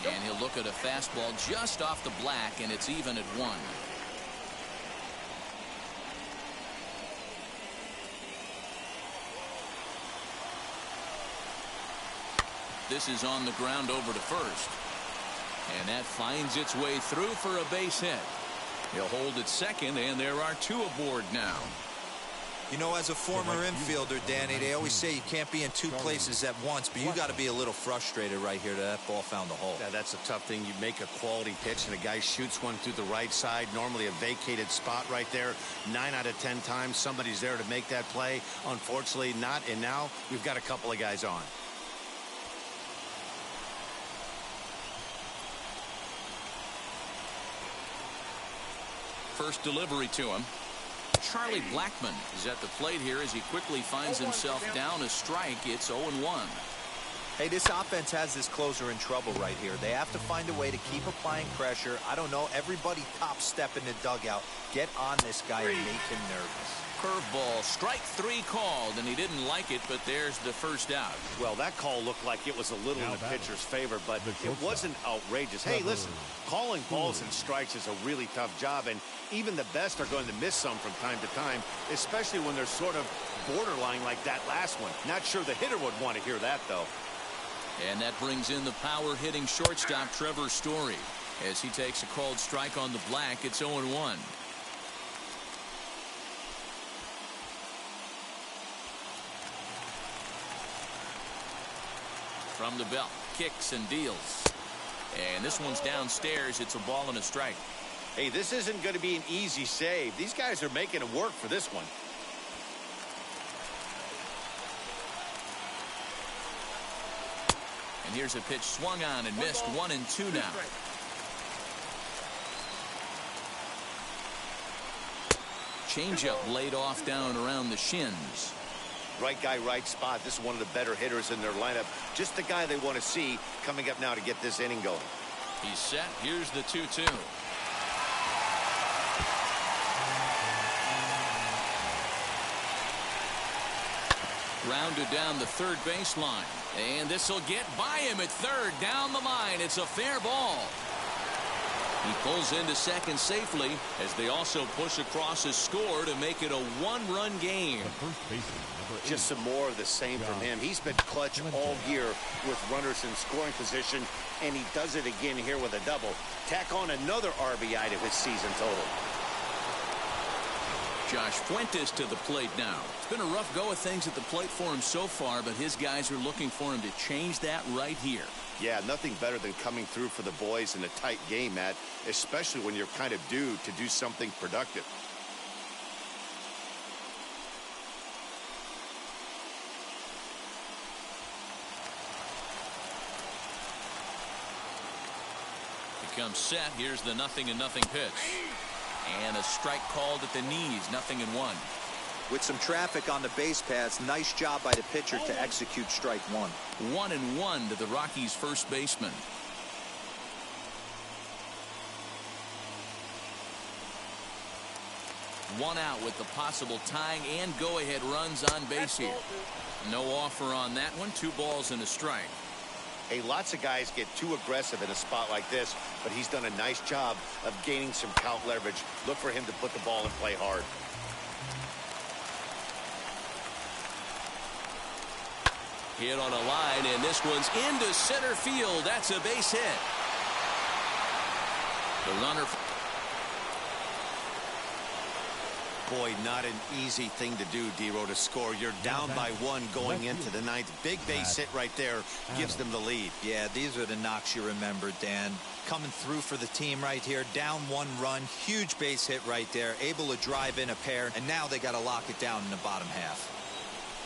And he'll look at a fastball just off the black, and it's even at 1. This is on the ground over to first. And that finds its way through for a base hit. He'll hold at second, and there are 2 aboard now. You know, as a former infielder, Danny, they always say you can't be in two places at once, but you got to be a little frustrated right here that ball found the hole. Yeah, that's a tough thing. You make a quality pitch and a guy shoots one through the right side, normally a vacated spot right there. 9 out of 10 times somebody's there to make that play. Unfortunately not, and now we've got a couple of guys on. First delivery to him. Charlie Blackmon is at the plate here as he quickly finds himself down a strike. It's 0-1. Hey, this offense has this closer in trouble right here. They have to find a way to keep applying pressure. I don't know, everybody top step in the dugout. Get on this guy and make him nervous. Curveball, strike 3 called, and he didn't like it, but there's the first out. Well, that call looked like it was a little in the pitcher's favor, but it wasn't outrageous. Hey, listen, calling balls and strikes is a really tough job, and even the best are going to miss some from time to time, especially when they're sort of borderline like that last one. Not sure the hitter would want to hear that, though. And that brings in the power-hitting shortstop, Trevor Story. As he takes a called strike on the black, it's 0-1. From the belt, kicks and deals. And this one's downstairs. It's a ball and a strike. Hey, this isn't going to be an easy save. These guys are making it work for this one. And here's a pitch swung on and missed. 1-2 now. Changeup laid off down around the shins. Right guy, right spot. This is one of the better hitters in their lineup. Just the guy they want to see coming up now to get this inning going. He's set. Here's the 2-2. Rounded down the third baseline. And this will get by him at third. Down the line. It's a fair ball. He pulls into second safely as they also push across his score to make it a 1-run game. Just some more of the same from him. He's been clutch all year with runners in scoring position, and he does it again here with a double. Tack on another RBI to his season total. Josh Fuentes to the plate now. It's been a rough go of things at the plate for him so far, but his guys are looking for him to change that right here. Yeah, nothing better than coming through for the boys in a tight game, Matt, especially when you're kind of due to do something productive. He comes set. Here's the 0-0 pitch. And a strike called at the knees. 0-1. With some traffic on the base paths, nice job by the pitcher to execute strike 1. 1-1 to the Rockies' first baseman. One out with the possible tying and go-ahead runs on base here. No offer on that one. 2 balls and a strike. Hey, lots of guys get too aggressive in a spot like this, but he's done a nice job of gaining some count leverage. Look for him to put the ball in play hard. Hit on a line, and this one's into center field. That's a base hit. The runner. Boy, not an easy thing to do, D-Row, to score. You're down by 1 going into the 9th. Big base hit right there gives them the lead. Yeah, these are the knocks you remember, Dan. Coming through for the team right here. Down 1 run. Huge base hit right there. Able to drive in a pair. And now they got to lock it down in the bottom half.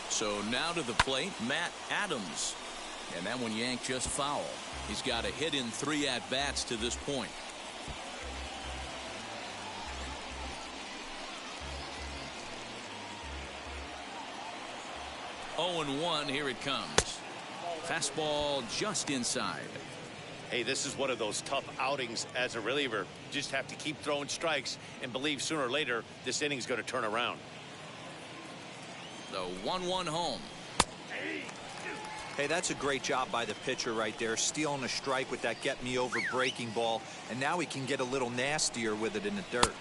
So now to the plate, Matt Adams. And that one yanked just foul. He's got a hit in 3 at-bats to this point. Oh, 0-1, here it comes. Fastball just inside. Hey, this is one of those tough outings as a reliever. Just have to keep throwing strikes and believe sooner or later this inning's going to turn around. The 1-1 home. Hey, that's a great job by the pitcher right there, stealing a strike with that get-me-over breaking ball, and now he can get a little nastier with it in the dirt.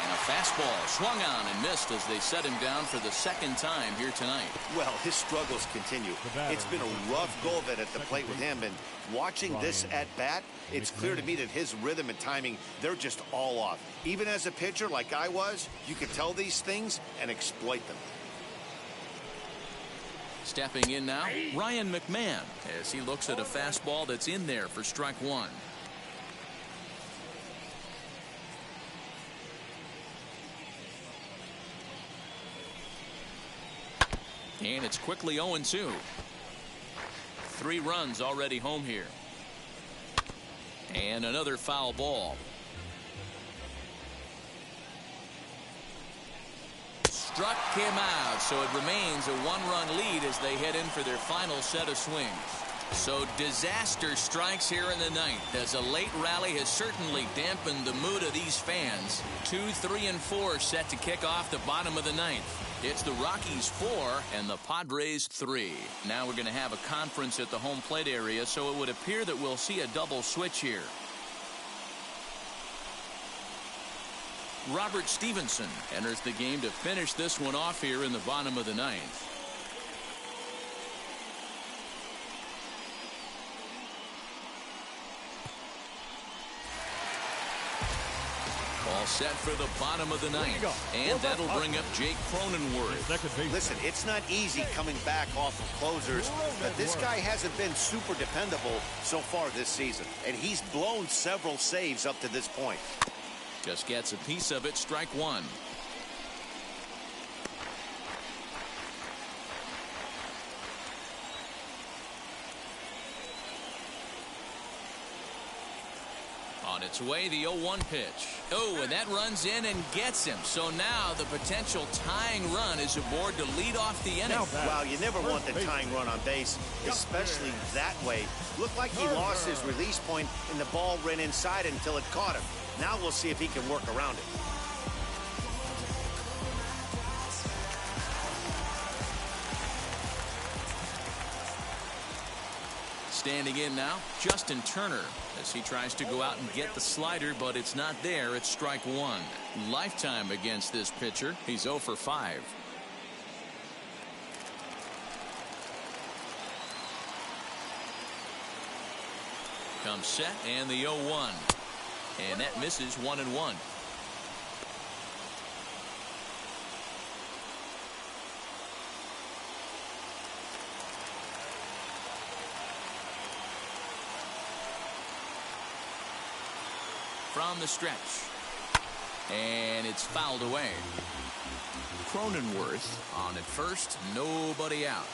And a fastball swung on and missed as they set him down for the 2nd time here tonight. Well, his struggles continue. It's been a rough go of it at the plate with him, and watching this at-bat, it's clear to me that his rhythm and timing, they're just all off. Even as a pitcher like I was, you could tell these things and exploit them. Stepping in now, Ryan McMahon, as he looks at a fastball that's in there for strike one. And it's quickly 0-2. 3 runs already home here. And another foul ball. Struck him out, so it remains a 1-run lead as they head in for their final set of swings. So disaster strikes here in the ninth, as a late rally has certainly dampened the mood of these fans. 2, 3, and 4 set to kick off the bottom of the ninth. It's the Rockies 4 and the Padres 3. Now we're going to have a conference at the home plate area, so it would appear that we'll see a double switch here. Robert Stevenson enters the game to finish this one off here in the bottom of the ninth. All set for the bottom of the ninth, and that'll bring up Jake Cronenworth. Listen, it's not easy coming back off of closers, but this guy hasn't been super dependable so far this season, and he's blown several saves up to this point. Just gets a piece of it, strike one. On its way, the 0-1 pitch. Oh, and that runs in and gets him. So now the potential tying run is aboard to lead off the inning. Wow, you never want the tying run on base, especially that way. Looked like he lost his release point and the ball ran inside until it caught him. Now we'll see if he can work around it. Standing in now, Justin Turner, as he tries to go out and get the slider, but it's not there. It's strike one. Lifetime against this pitcher. He's 0 for 5. Comes set, and the 0-1. And that misses 1-1. From the stretch, and it's fouled away. Cronenworth on at first, nobody out.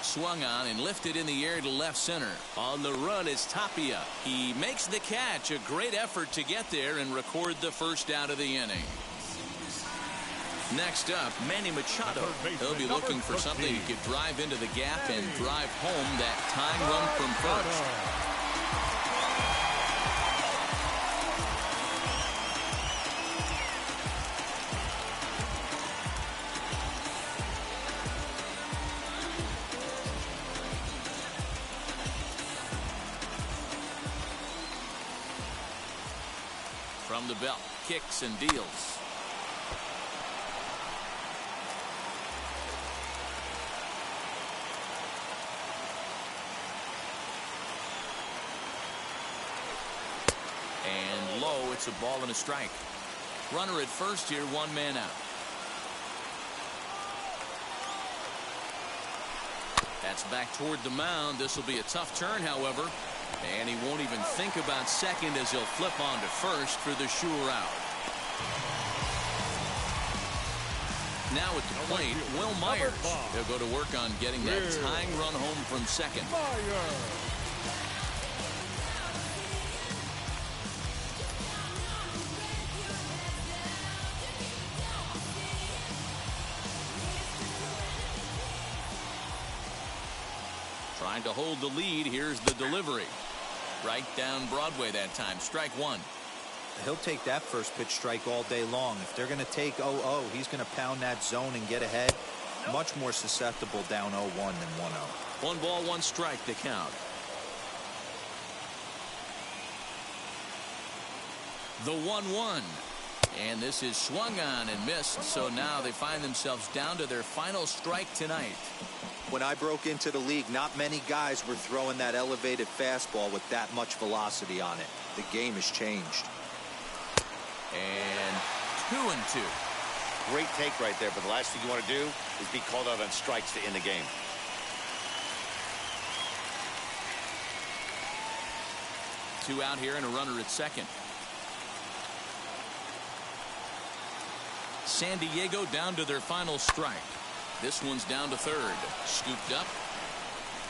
Swung on and lifted in the air to left center. On the run is Tapia. He makes the catch. A great effort to get there and record the first out of the inning. Next up, Manny Machado. He'll be looking for something he could drive into the gap and drive home that tying run from first. From the belt, kicks and deals. And low, it's a ball and a strike. Runner at first here, 1 man out. That's back toward the mound. This will be a tough turn, however. And he won't even think about second as he'll flip on to first for the sure out. Now at the plate, Will Myers. He'll go to work on getting that tying run home from second. Trying to hold the lead. Here's the delivery. Right down Broadway that time. Strike one. He'll take that first pitch strike all day long. If they're going to take 0-0, he's going to pound that zone and get ahead. Much more susceptible down 0-1 than 1-0. 1 ball, 1 strike to count. The 1-1. And this is swung on and missed. So now they find themselves down to their final strike tonight. When I broke into the league, not many guys were throwing that elevated fastball with that much velocity on it. The game has changed. And 2-2. great take right there, but the last thing you want to do is be called out on strikes to end the game. Two out here and a runner at second. San Diego down to their final strike. This one's down to third. Scooped up.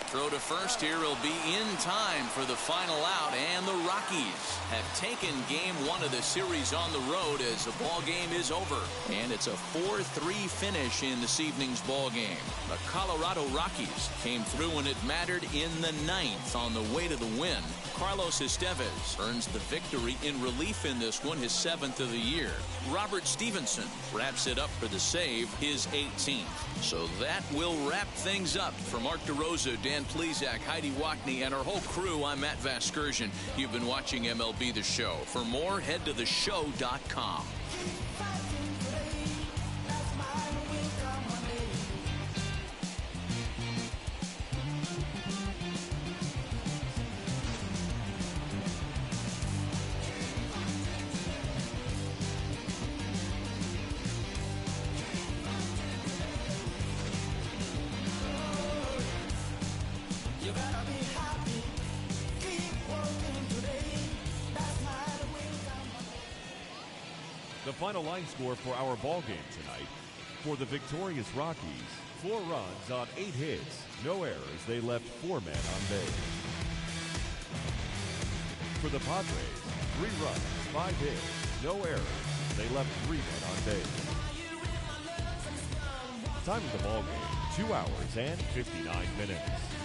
Throw to first here will be in time for the final out, and the Rockies have taken game one of the series on the road as the ball game is over. And it's a 4-3 finish in this evening's ball game. The Colorado Rockies came through when it mattered in the ninth on the way to the win. Carlos Estevez earns the victory in relief in this one, his 7th of the year. Robert Stevenson wraps it up for the save, his 18th. So that will wrap things up. For Mark DeRosa, Dan Plezak, Heidi Wackney, and our whole crew, I'm Matt Vasgersian. You've been watching MLB The Show. For more, head to theshow.com. The final line score for our ball game tonight. For the victorious Rockies, 4 runs on 8 hits, no errors. They left 4 men on base. For the Padres, 3 runs, 5 hits, no errors. They left 3 men on base. Time of the ball game, 2 hours and 59 minutes.